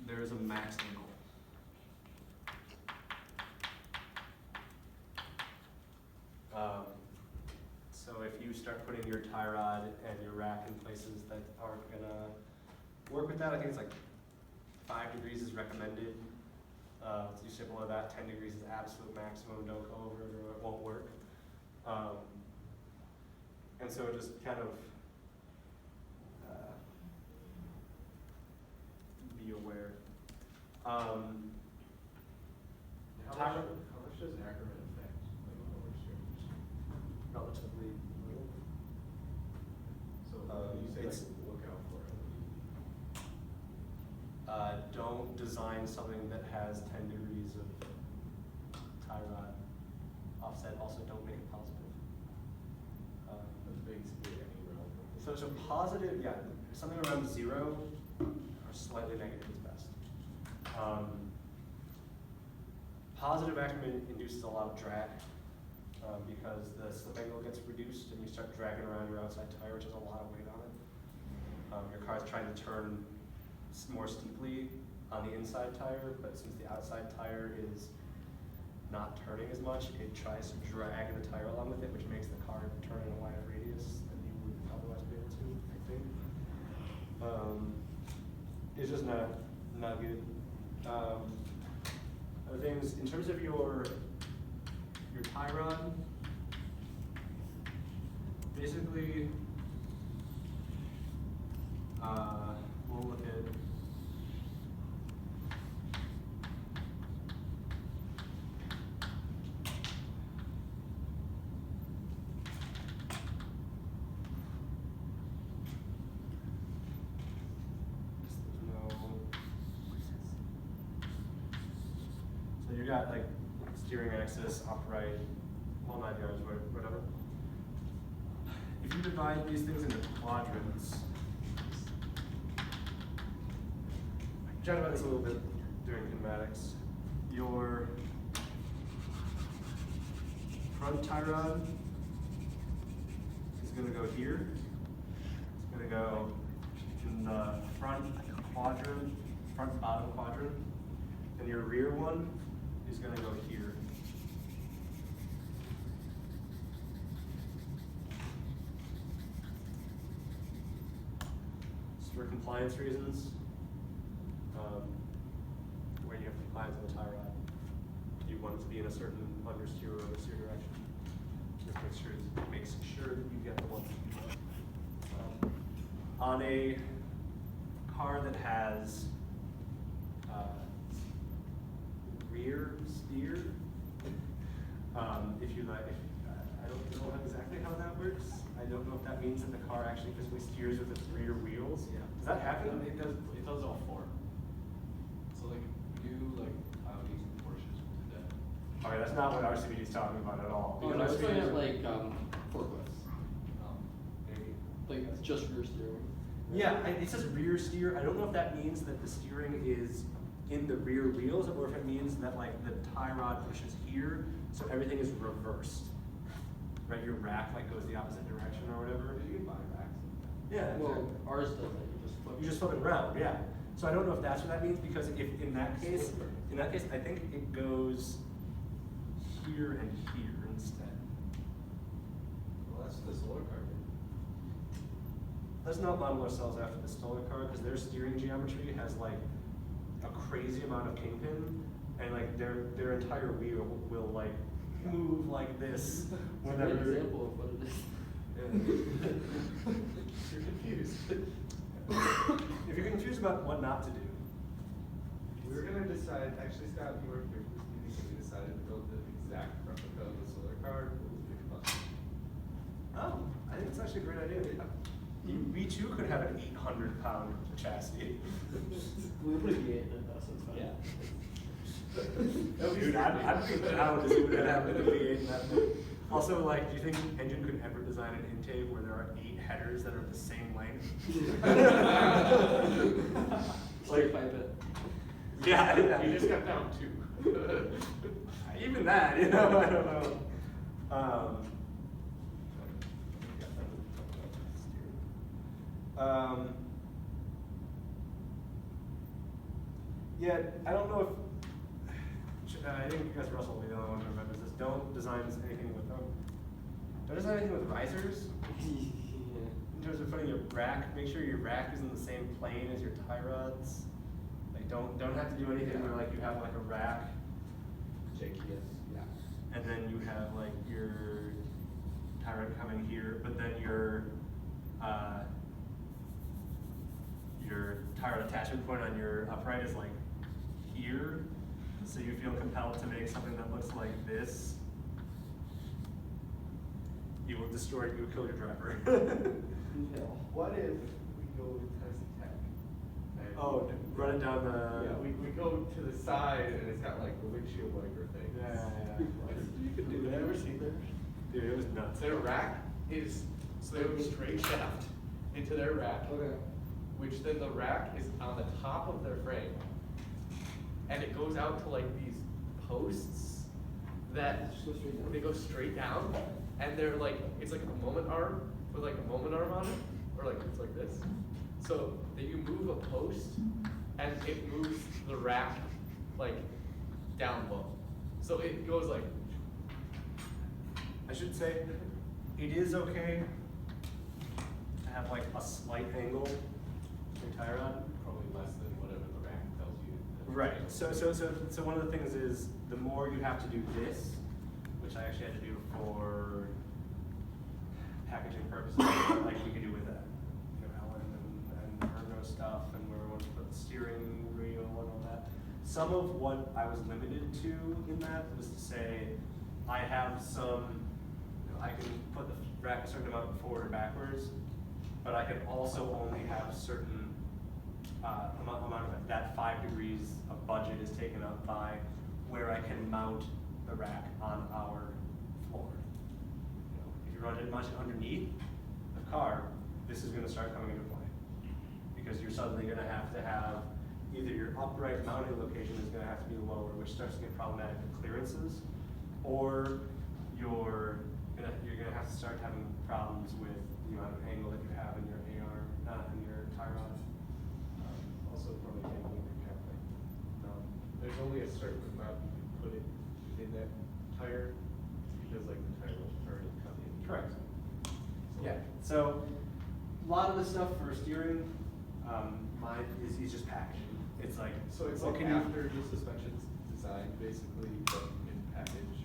there is a max angle. So if you start putting your tie rod and your rack in places that aren't gonna work with that, I think it's like 5 degrees is recommended. So you sit below that, 10 degrees is absolute maximum, don't go over it or it won't work. And so just kind of be aware. How much does Ackerman affect, like, lower steering? Relatively little. So when you say it's- like, look out for it. Don't design something that has 10 degrees of tie rod offset. Also, don't make it positive. That's basically any relative. So positive, yeah, something around 0 or slightly negative is best. Positive Ackerman induces a lot of drag because the slip angle gets reduced and you start dragging around your outside tire, which has a lot of weight on it. Your car's trying to turn more steeply on the inside tire, but since the outside tire is not turning as much, it tries to drag the tire along with it, which makes the car turn in a wider radius than you would otherwise be able to, I think. It's just not good. Other things, in terms of your tie rod, basically, we'll look at so you got like steering axis, upright, all 9 yards, whatever. If you divide these things into quadrants, I chatted about this a little bit during kinematics. Your front tie rod is going to go here. It's going to go in the front quadrant, front bottom quadrant, and your rear one is going to go here. Just for compliance reasons, where you have compliance on the tie rod, you want it to be in a certain understeer or oversteer direction. Just makes sure that you get the one that you want. On a car that has rear steer, If you like, I don't know exactly how that works. I don't know if that means that the car actually physically steers with its rear wheels. Yeah. Does that happen? It does all four. So like new like Audis and Porsches will do that. Okay, that's not what our CVD is talking about at all. Oh, no, I was looking at like forklifts. Maybe. Like just rear steering. Yeah, it says rear steer. I don't know if that means that the steering is in the rear wheels, or if it means that like the tie rod pushes here, so everything is reversed. Right, your rack like goes the opposite direction or whatever. You can buy racks. Yeah, Well, exactly. ours does it. You just flip it around, yeah. So I don't know if that's what that means, because if in that case, I think it goes here and here instead. Well, that's the solar car. Let's not model ourselves after the stolen car, because their steering geometry has like a crazy amount of kingpin, and like their entire wheel will like move like this It's a whenever. great example of what it is. You're confused. If you're confused about what not to do, We were gonna decide, actually Scott, you were here for this meeting, and we decided to build the exact replica of the solar car with the combustion. I think it's actually a great idea. We too could have an 800-pound chassis. We put a V8 in it though, so it's fine. That'd be Dude, I'd be down to see what happened to the V8 in that thing. Also, like, do you think an engine could ever design an intake where there are 8 headers that are the same length? Straight pipe it. Yeah. You just got down 2. Even that, you know, I don't know. Yeah, I don't know if, I think you guys Russell will be the only one who remembers this. Don't design anything with risers. In terms of putting your rack, make sure your rack is in the same plane as your tie rods. Like don't have to do anything where like you have like a rack JKS, yeah. and then you have like your tie rod coming here, but then your tie rod attachment point on your upright is like here. So you feel compelled to make something that looks like this. You will destroy, you will kill your driver. What if we go with Tennessee Tech? And- Oh, run it down the. Yeah, we go to the side and it's got like the windshield wiper thing. Yeah. You could do that. Ever seen that? Dude, it was nuts. Their rack is, so they have a straight shaft into their rack. Okay. Which then the rack is on the top of their frame. And it goes out to like these posts that Just go straight down. they go straight down, and they're like, it's like a moment arm with like a moment arm on it, or like it's like this. So that you move a post and it moves the rack like down low. So it goes like, I should say, it is okay to have like a slight angle to your tie rod. probably less than whatever the rack tells you. Right. So one of the things is the more you have to do this, which I actually had to do for packaging purposes, like we could do with that, you know, Ellen and Ergo stuff, and where we wanted to put the steering wheel and all that. Some of what I was limited to in that was to say, I have some, you know, I can put the rack a certain amount forward or backwards, but I can also only have certain amount of that 5 degrees of budget is taken up by where I can mount the rack on our floor. You know, if you run it much underneath the car, this is going to start coming into play, because you're suddenly going to have either your upright mounting location is going to have to be lower, which starts to get problematic with clearances, or you're going to have to start having problems with the amount of angle that you have in your AR, in your tie rod. Also, probably can't move your cap thing. There's only a certain amount you can put it within that tire, because like the tire will already come in. Correct. Yeah, so a lot of the stuff for steering, mine is just packaging. It's like, So it's what like can you- after the suspension's designed, basically, but in package.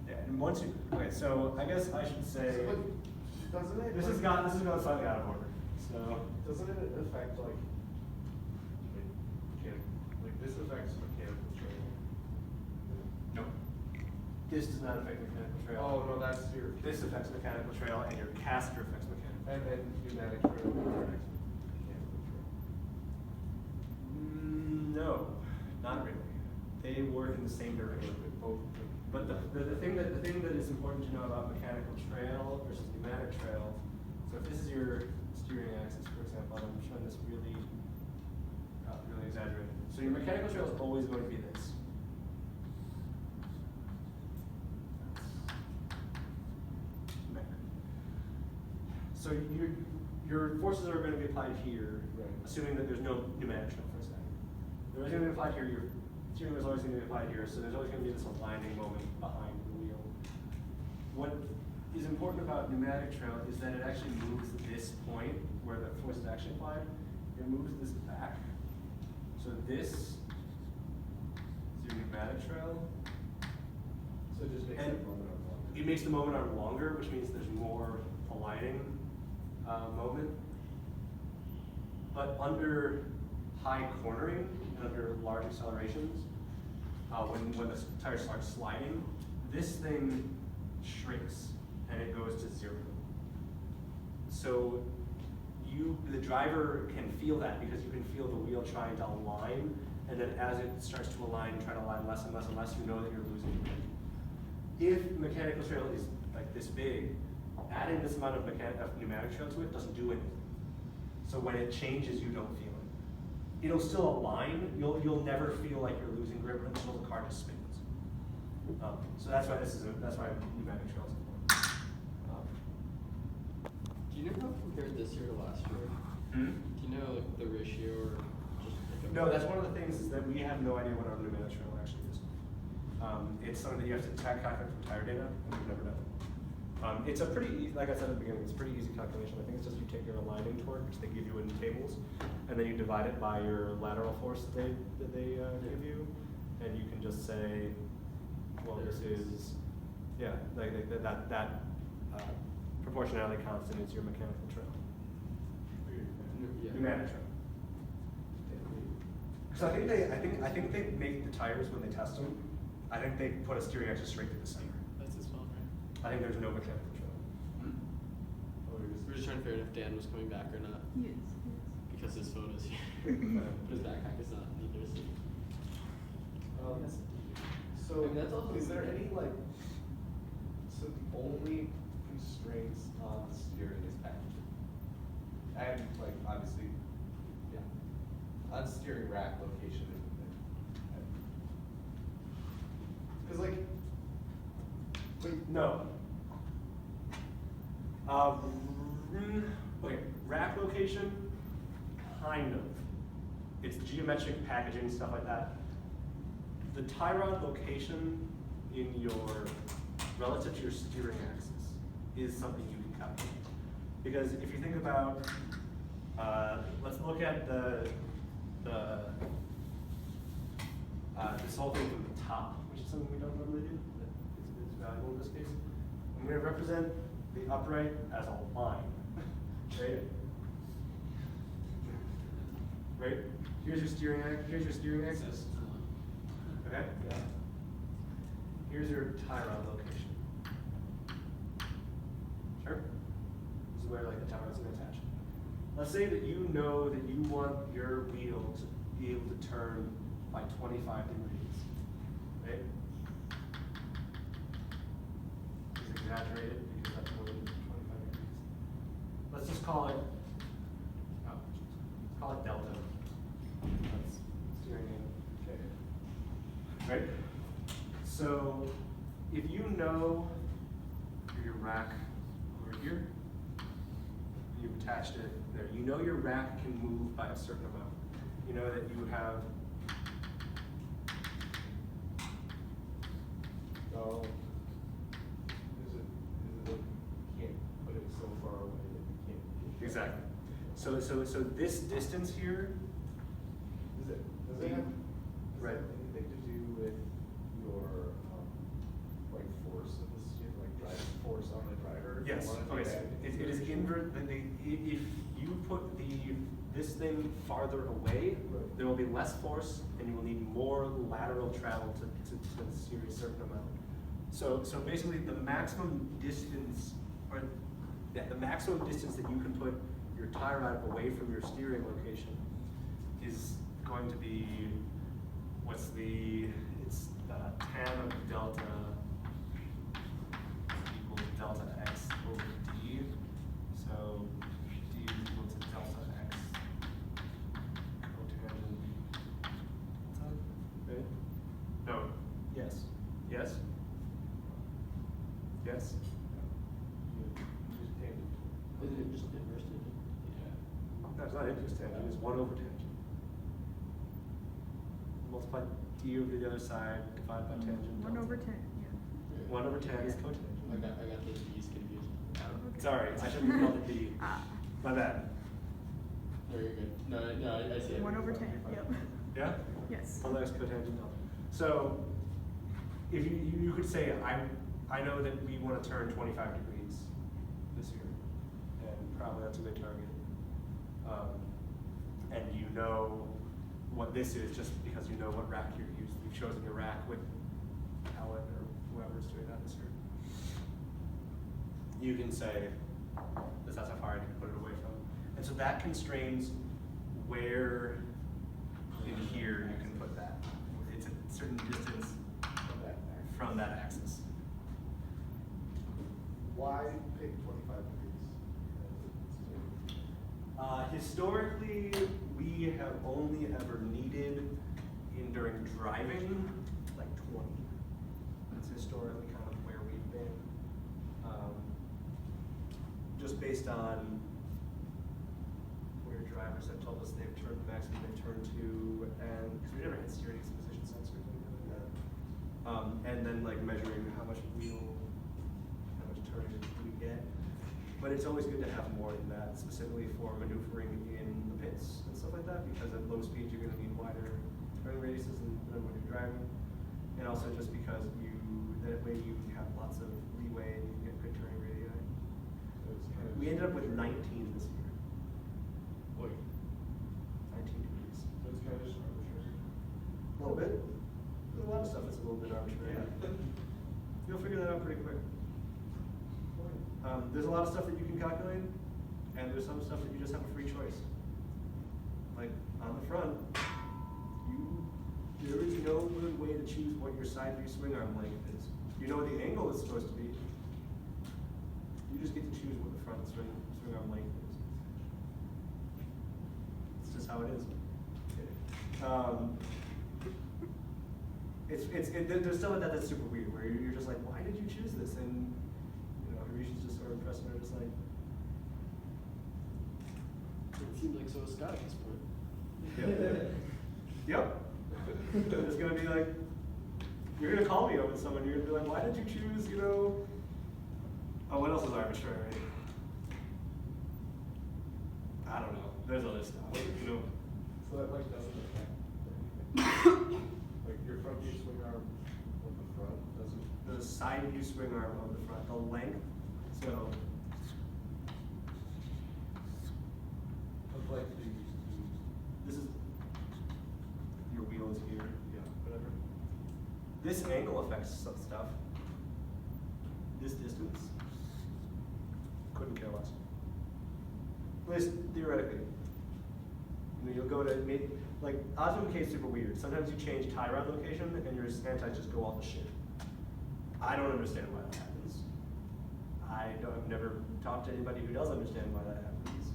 Yeah, and once you, okay, so I guess I should say, So, but doesn't it? this has gone slightly out of order, so. Doesn't it affect like mechanical, like this affects mechanical training? Nope. This does not affect mechanical trail. Oh, no, that's your. This affects mechanical trail, and your caster affects mechanical. And then pneumatic trail affects mechanical trail. No, not really. They work in the same direction with both. But the thing that is important to know about mechanical trail versus pneumatic trail. So if this is your steering axis, for example, and I'm showing this really exaggerated. So your mechanical trail is always going to be this. So your forces are going to be applied here, Right. assuming that there's no pneumatic trail for a second. They're always going to be applied here. Your steering wheel is always going to be applied here, so there's always going to be this aligning moment behind the wheel. What is important about pneumatic trail is that it actually moves this point where the force is actually applied. It moves this back. So this is your pneumatic trail. So it just makes And that moment arm longer. it makes the moment arm longer, which means there's more aligning moment. But under high cornering and under large accelerations, when the tires start sliding, this thing shrinks and it goes to 0. So the driver can feel that because you can feel the wheel trying to align, and then as it starts to align, try to align less and less and less, you know that you're losing grip. If mechanical trail is like this big, adding this amount of pneumatic trail to it doesn't do anything. So when it changes, you don't feel it. It'll still align. You'll never feel like you're losing grip until the car just spins. So that's why that's why pneumatic trail is important. Do you know how compared this year to last year? Hmm? Do you know like the ratio or just like a? No, that's one of the things is that we have no idea what our pneumatic trail actually is. It's something that you have to calculate from tire data, and we've never done it. It's a pretty, like I said at the beginning, it's a pretty easy calculation. I think it's just you take your aligning torque, which they give you in tables, and then you divide it by your lateral force that they give you, and you can just say, well, this is, yeah, like that proportionality constant is your mechanical trail. Yeah. Pneumatic trail. Because I think they make the tires when they test them. I think they put a steering axis straight through the center. That's his phone, right? I think there's no mechanical trail. We're just trying to figure out if Dan was coming back or not. Yes. Because his phone is here. But his backpack is not neither. So I mean, that's also- is there any so the only constraints on steering is packaging? And obviously, yeah, on steering rack location because Wait, no. Okay, rack location, kind of. It's geometric packaging, stuff like that. The tie rod location in your, relative to your steering axis, is something you can calculate. Because if you think about, let's look at this whole thing from the top, which is something we don't normally do, that is valuable in this case. I'm going to represent the upright as a line, right? Right? Here's your steering axis. Okay? Yeah. Here's your tie rod location. Sure? This is where the tie rod's going to attach. Let's say that you know that you want your wheel to be able to turn by 25 degrees, right? It's exaggerated because that's more than 25 degrees. Let's just call it, delta. That's steering angle. Okay. Right? So if you know your rack over here, you've attached it there. You know your rack can move by a certain amount. You know that you have. is it you can't put it so far away that you can't? Exactly. So this distance here. Does it have anything to do with your force of the steer, driving force on the driver? Yes. You wanna do Okay. that? It is invert. If you put this thing farther away, Right. there will be less force, and you will need more lateral travel to steer a certain amount. So basically the maximum distance, or yeah, the maximum distance that you can put your tie rod away from your steering location is going to be, it's tan of delta equals delta x over d. So d is equal to delta x cotangent delta, right? No, yes, yes? Yes? Isn't it just inverse tangent? No, it's not inverse tangent, it's 1 over tangent. Multiply d over to the other side, divide by tangent. 1 delta. over 10, yeah. 1 over 10 is Yeah. cotangent. I got those D's confused. Okay. Sorry, I shouldn't have called it d. Ah, My bad. No, you're good. No, I see it. 1 over 10, yep. Yeah? Yes. Delta x cotangent delta. So, if you could say, I know that we want to turn 25 degrees this year, and probably that's a good target. And you know what this is just because you know what rack you're using. You've chosen your rack with Helen or whoever's doing that this year. You can say, that's how far I can put it away from. And so that constrains where in here you can put that. It's a certain distance from that axis. Why pick 25 degrees? Historically, we have only ever needed during driving, like 20. That's historically kind of where we've been. Just based on where drivers have told us they've turned the maximum they've turned to, and because we never had steering position sensors or anything like that. And then like measuring how much turning do we get. But it's always good to have more than that, specifically for maneuvering in the pits and stuff like that, because at low speeds you're going to need wider turning radiuses than when you're driving. And also just because that way you have lots of leeway and you get good turning radii. We ended up with 19 this year. Wait. 19 degrees. So it's kind of just arbitrary. A little bit. There's a lot of stuff that's a little bit arbitrary. You'll figure that out pretty quick. There's a lot of stuff that you can calculate, and there's some stuff that you just have a free choice. Like on the front, there is no good way to choose what your side view swing arm length is. You know what the angle is supposed to be. You just get to choose what the front swing arm length is. It's just how it is. There's stuff like that that's super weird, where you're just like, why did you choose this? And Rishi's just sort of impressed, and they're just like, It seems like so is Scott at this point. yep. It's gonna be like, you're gonna call me over to someone, you're gonna be like, why did you choose, oh, what else is arbitrary? I don't know. There's other stuff, So that like doesn't affect anything. Like your front view swing arm on the front doesn't. The side view swing arm on the front, the length, so. What length do you use? This is your wheels here, Yeah. whatever. This angle affects some stuff. This distance, couldn't care less. At least theoretically. You'll go to, like, Osmo K is super weird. Sometimes you change tie rod location and your anti just go all to shit. I don't understand why that happens. I've never talked to anybody who does understand why that happens.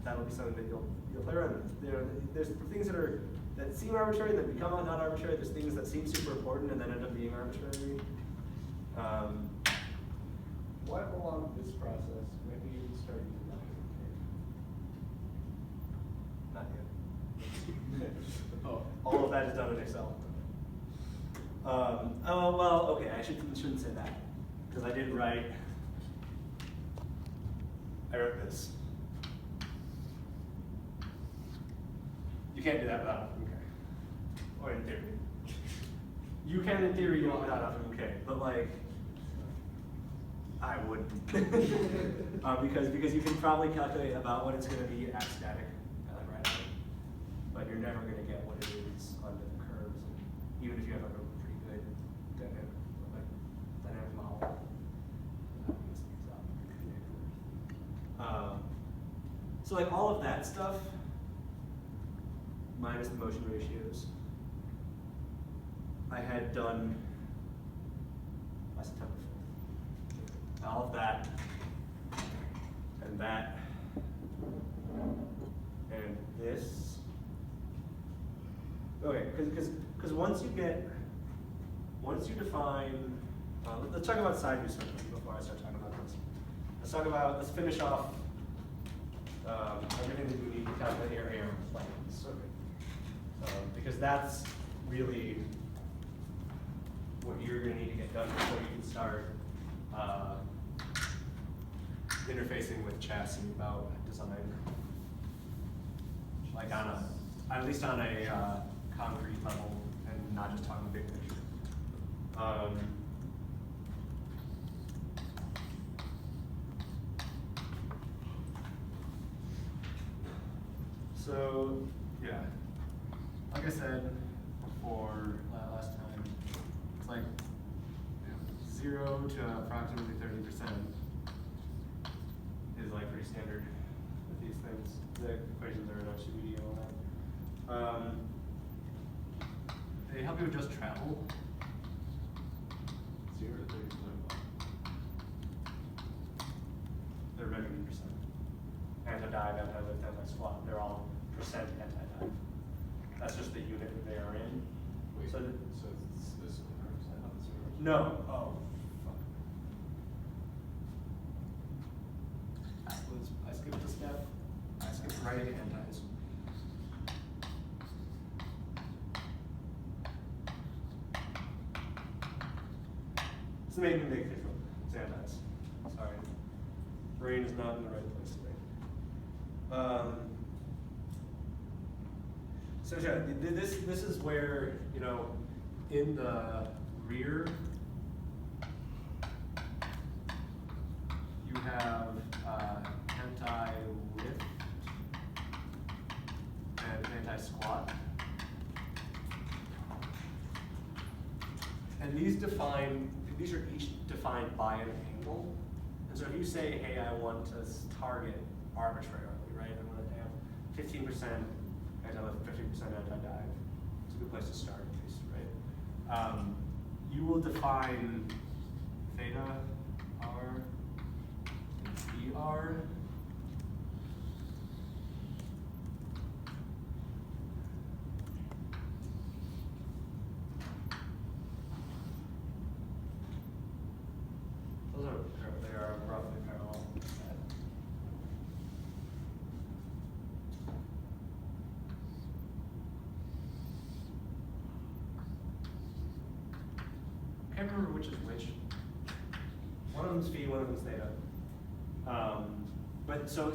That'll be something that you'll play around with. There's things that seem arbitrary that become not arbitrary. There's things that seem super important and then end up being arbitrary. What along this process, when do you start using that? Not yet. Oh. All of that is done in Excel. Oh, well, okay, I shouldn't say that. Because I wrote this. You can't do that without okay. Or in theory. You can in theory do it without okay, but like, I wouldn't. because you can probably calculate about what it's going to be at static, like right now. But you're never going to get what it is under the curves, even if you have like a pretty good So like all of that stuff, minus the motion ratios, I had done by September 5th. All of that, and that, and this. Okay, because once you define, let's talk about side view something before I start talking about this. Let's finish off everything that we need to calculate your AR plans. Okay. Because that's really what you're going to need to get done before you can start interfacing with chassis about design. Like at least on a concrete level, and not just talking big picture. So, yeah, like I said before last time, it's like 0 to approximately 30% is like pretty standard with these things. The equations are in our CBD and all that. They help you adjust travel. 0 to 30%. They're measured in percent. Anti-dive, anti-lift, anti-squat, they're all percent anti-dive. That's just the unit that they are in. Wait, So, so it's this one, or is that not this one? no, oh, fuck. I skipped a step. I skipped writing antis. It's the main thing they control. It's antis. Sorry. Brain is not in the right place today. So yeah, this is where, in the rear, you have anti-lift and anti-squat. And these are each defined by an angle. And so if you say, hey, I want to target arbitrarily, right? I want to have 15% anti-lift, 50% anti-dive. It's a good place to start, at least, right? You will define theta, r, and er. They are roughly parallel. I can't remember which is which. One of them's phi, one of them's theta. But so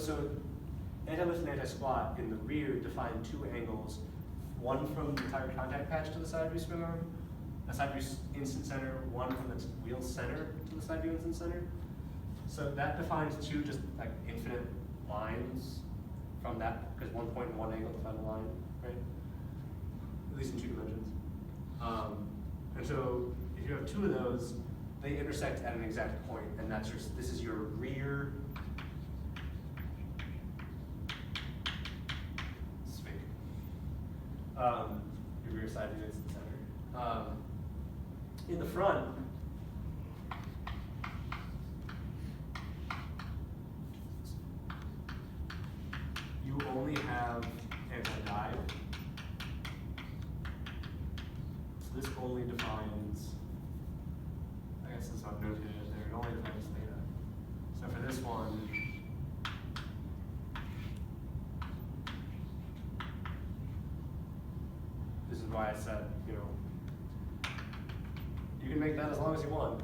anti-lift and anti-squat in the rear define two angles, one from the tire contact patch to the side view swing arm, a side view instant center, one from the wheel center to the side view instant center. So that defines two just like infinite lines from that, because one point and one angle define a line, right? At least in two dimensions. And so if you have two of those, they intersect at an exact point, and this is your rear swing. Your rear side view instant center. In the front, you only have anti-dive. So this only defines, I guess it's not notated there, it only defines theta. So for this one, this is why I said, you can make that as long as you want.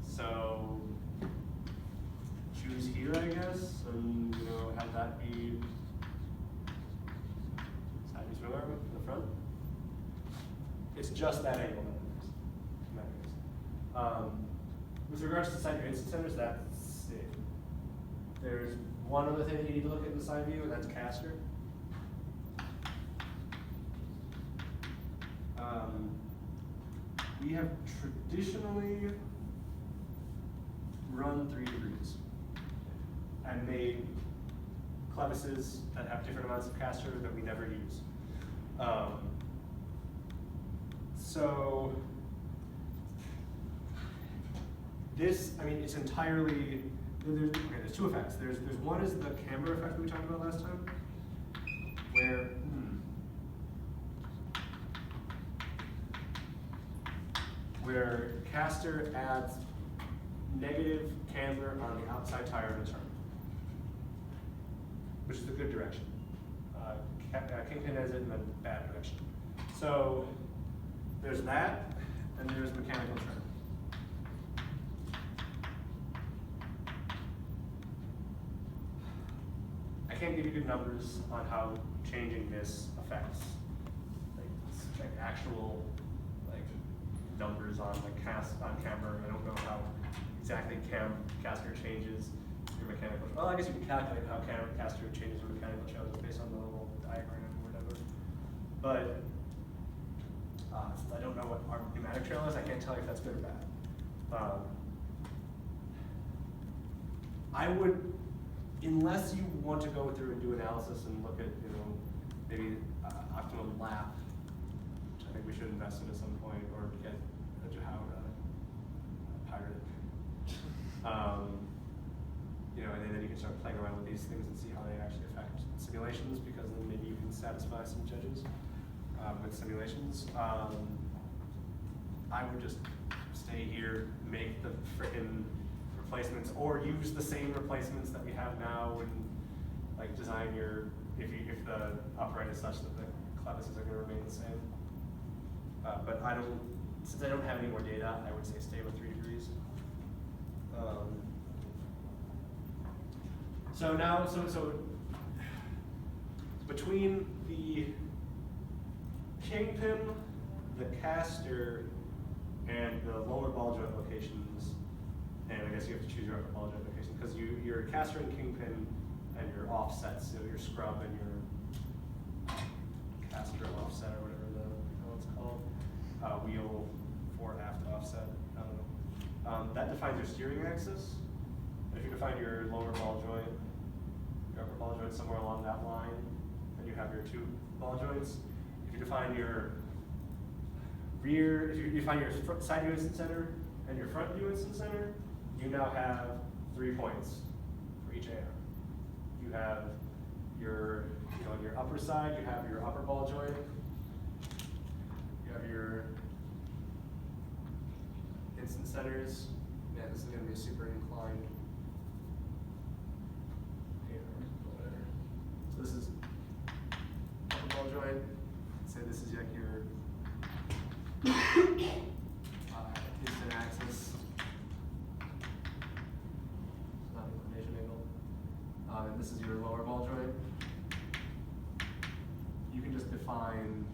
So choose here, I guess, and have that be side view swing arm in the front. It's just that angle that matters. With regards to side view instant centers, that's it. There's one other thing that you need to look at in the side view, and that's caster. We have traditionally run 3 degrees and made clevises that have different amounts of caster that we never use. So this, I mean, it's entirely, there's two effects. There's one is the camber effect that we talked about last time, where caster adds negative camber on the outside tire of the turn, which is the good direction. Kingpin has it in the bad direction. So there's that, and there's mechanical turn. I can't give you good numbers on how changing this affects, like actual numbers on camber. I don't know how exactly caster changes your mechanical. Well, I guess you can calculate how caster changes your mechanical charges based on the little diagram or whatever. But I don't know what our pneumatic trail is. I can't tell you if that's good or bad. I would, unless you want to go through and do analysis and look at, maybe optimum lap, which I think we should invest in at some point, or get a Jahauda pirate. And then you can start playing around with these things and see how they actually affect simulations, because then maybe you can satisfy some judges with simulations. I would just stay here, make the frickin' replacements, or use the same replacements that we have now, and design your, if the upright is such that the clevises are going to remain the same. But since I don't have any more data, I would say stay with 3 degrees. So between the kingpin, the caster, and the lower ball joint locations, and I guess you have to choose your upper ball joint location, because your caster and kingpin and your offsets, so your scrub and your caster offset or whatever the hell it's called, wheel fore aft offset, I don't know. That defines your steering axis. If you define your lower ball joint, your upper ball joint somewhere along that line, then you have your 2 ball joints. If you define your rear, if you define your side unison center and your front unison center, you now have 3 points for each AR. You have your, on your upper side, you have your upper ball joint. You have your instant centers. Man, this is going to be a super inclined AR. So this is upper ball joint. Say this is like your instant axis. It's not inclination angle. And this is your lower ball joint. You can just define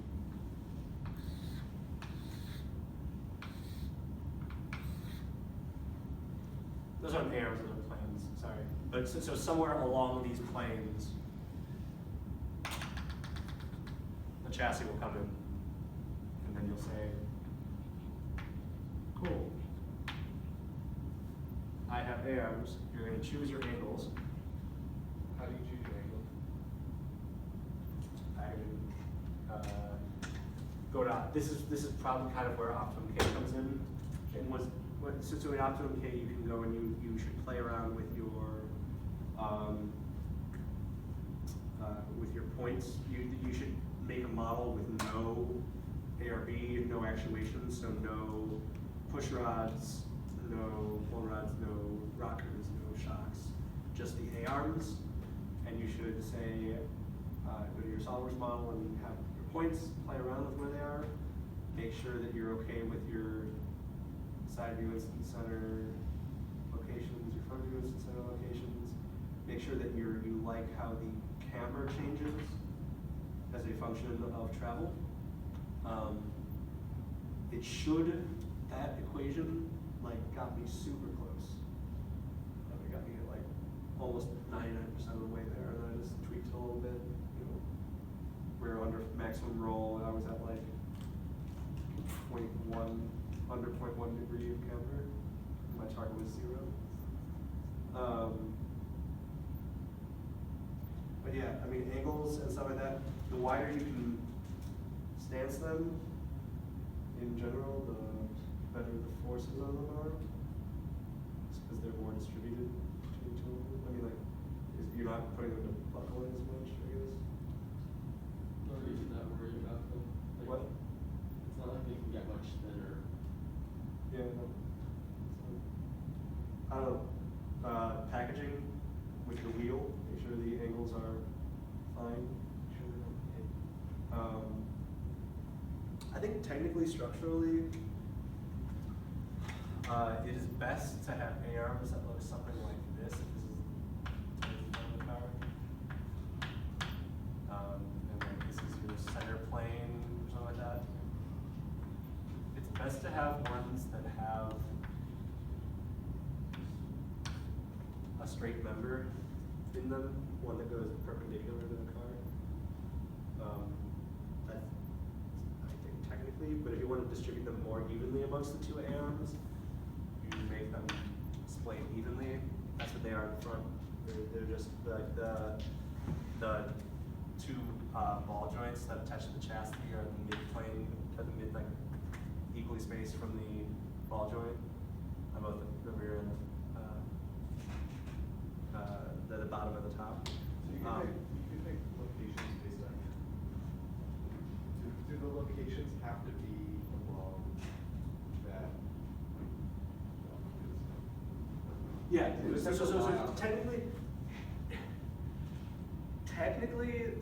those aren't arrows, those are planes, sorry. But so somewhere along these planes, the chassis will come in, and then you'll say, cool, I have arms, you're going to choose your angles. How do you choose your angle? I would go to, this is probably kind of where Optimum K comes in. So in Optimum K, you can go and you should play around with your points. You should make a model with no ARB, no actuation, so no push rods, no pull rods, no rockers, no shocks, just the A-arms. And you should say, go to your SolidWorks model and have your points, play around with where they are. Make sure that you're okay with your side view instant center locations, your front view instant center locations. Make sure that you like how the camber changes as a function of travel. It should, that equation got me super close. It got me at almost 99% of the way there, and then I just tweaked it a little bit. We're under maximum roll, and I was at 0.1, under 0.1 degree of camber. My target was 0. But yeah, I mean, angles and stuff like that, the wider you can stance them, in general, the better the forces on them are. Because they're more distributed between two of them. I mean, like, you're not putting them to buckle in as much, I guess. Or even that worried about them. Like, What? It's not like they can get much thinner. Yeah, no. I don't know, packaging with the wheel, make sure the angles are fine. Make sure they don't hit. I think technically, structurally, it is best to have A-arms that look something like this, if this is the car. And like this is your center plane, or something like that. It's best to have ones that have a straight member in them, one that goes perpendicular to the car. That's, I think technically, but if you want to distribute them more evenly amongst the two A-arms, you make them splayed evenly. That's what they are in front. They're just like the two ball joints that attach to the chassis are the mid plane, the mid like equally spaced from the ball joint on both the rear and the bottom and the top. So you can pick locations based on, do the locations have to be along that? Yeah, There's so a lot. technically,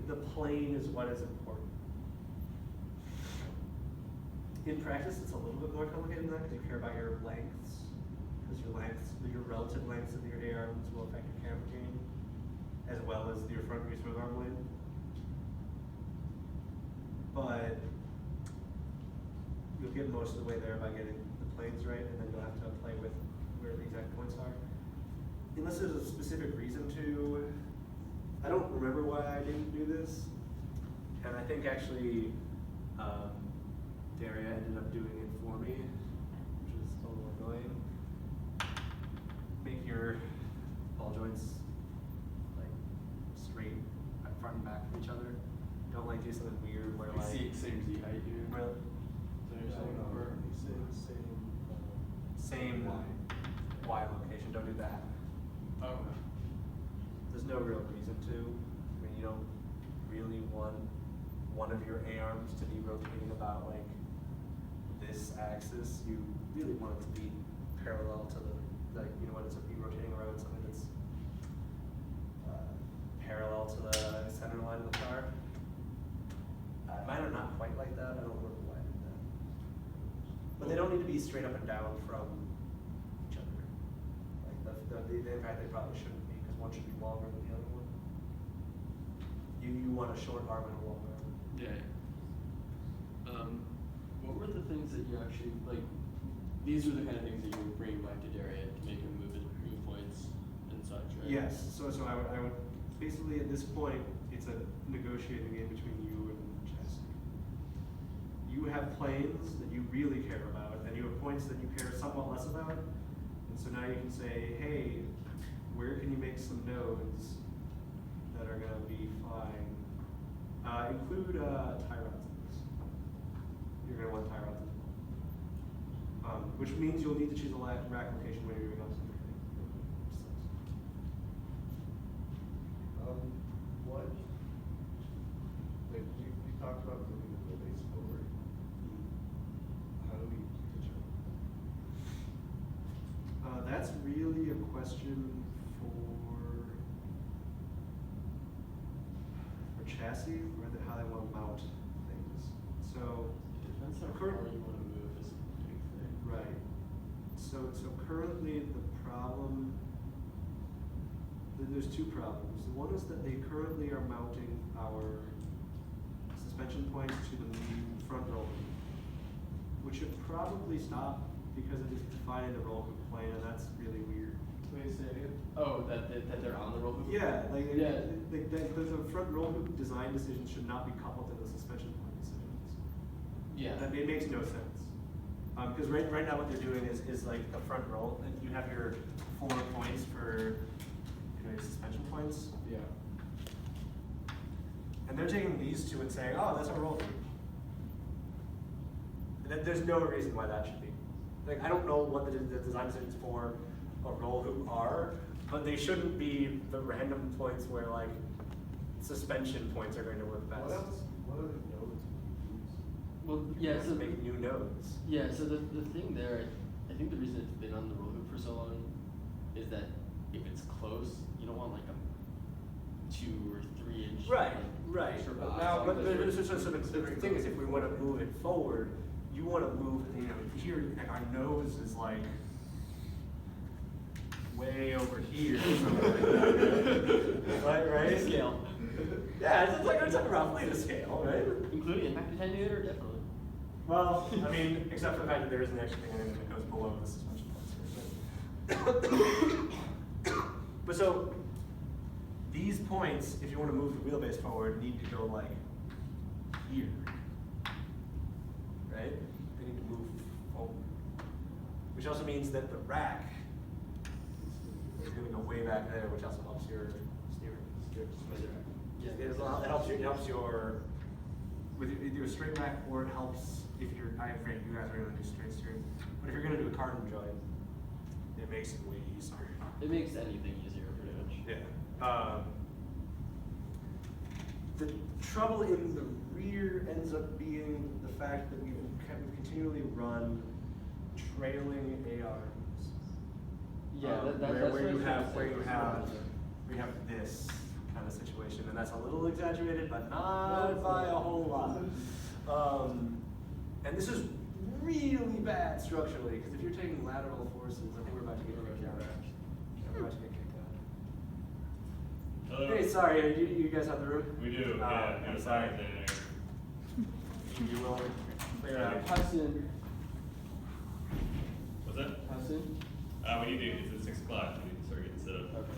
the plane is what is important. In practice, it's a little bit more complicated than that because you care about your lengths, because your relative lengths of your A-arms will affect your camber gain, as well as your front rear swing arm blade. But you'll get most of the way there by getting the planes right, and then you'll have to play with where the exact points are. Unless there's a specific reason to, I don't remember why I didn't do this, and I think actually Daria ended up doing it for me, which is a little annoying. Make your ball joints like straight front and back from each other. Don't like do something weird where like Same Z height, you mean? Really? Same Y location. Don't do that. Oh. There's no real reason to. I mean, you don't really want one of your A-arms to be rotating about like this axis. You really want it to be parallel to the, like, you know, want it to be rotating around something that's parallel to the center line of the car. Mine are not quite like that. I don't remember why I did that. But they don't need to be straight up and down from each other. Like in fact, they probably shouldn't be because one should be longer than the other one. You want a short arm and a long arm. Yeah. What were the things that you actually, like, these are the kind of things that you would bring back to Daria to make him move points and such, right? Yes, so I would basically at this point, it's a negotiating game between you and chassis. You have planes that you really care about, and you have points that you care somewhat less about. And so now you can say, hey, where can you make some nodes that are gonna be fine? Include tie rods in this. You're gonna want tie rods as well. Which means you'll need to choose a rack location when you're doing something. What, like, we talked about moving the base forward. How do we determine that? That's really a question for chassis or how they want to mount things. So It depends how far you want to move is a big thing. right. So currently the problem, there's two problems. The one is that they currently are mounting our suspension points to the front roll hoop, which should probably stop because it is defined in the roll hoop plane, and that's really weird. Wait, say it again? Oh, that they're on the roll hoop? Yeah, like Yeah. the front roll hoop design decisions should not be coupled to the suspension point decisions. Yeah. That it makes no sense. Because right now what they're doing is like the front roll, and you have your 4 points for your suspension points. Yeah. And they're taking these two and saying, oh, that's a roll hoop. And there's no reason why that should be. Like, I don't know what the design decisions for a roll hoop are, but they shouldn't be the random points where like suspension points are going to work best. What else? What other nodes would we use? Well, You yeah, have so to make new nodes. yeah, so the thing there, I think the reason it's been on the roll hoop for so long is that if it's close, you don't want like a 2 or 3 inch. Right, like, right. extra But box now, but because the thing is, if we want to move it forward, you want to move, you know, here, like our nose is like way over here. Right? Scale. Yeah, it's like roughly to scale, right? Including impact attenuator, definitely. Well, I mean, except for the fact that there isn't actually anything that goes below the suspension points here. But so, these points, if you want to move the wheelbase forward, need to go like here. Right? They need to move forward. Which also means that the rack is going to go way back there, which also helps your steering. Yeah. It helps your with either a straight rack, or it helps if you're. I agree, you guys are going to do straight steering, but if you're going to do a carbon joint, it makes it way easier. It makes anything easier, pretty much. Yeah. The trouble in the rear ends up being the fact that we've continually run trailing ARs. Yeah, that's where what you I have was where saying you for have sure. we have this kind of situation, and that's a little exaggerated, but not by a whole lot. And this is really bad structurally, because if you're taking lateral forces, I think we're about to get kicked out. We're about to get kicked out. Hello. Hey, sorry, you guys have the room? We do, yeah. I'm no, sorry. there. You will clear it out. How soon? What's that? How soon? We need to, it's at 6 o'clock, we need to start getting set up. Okay.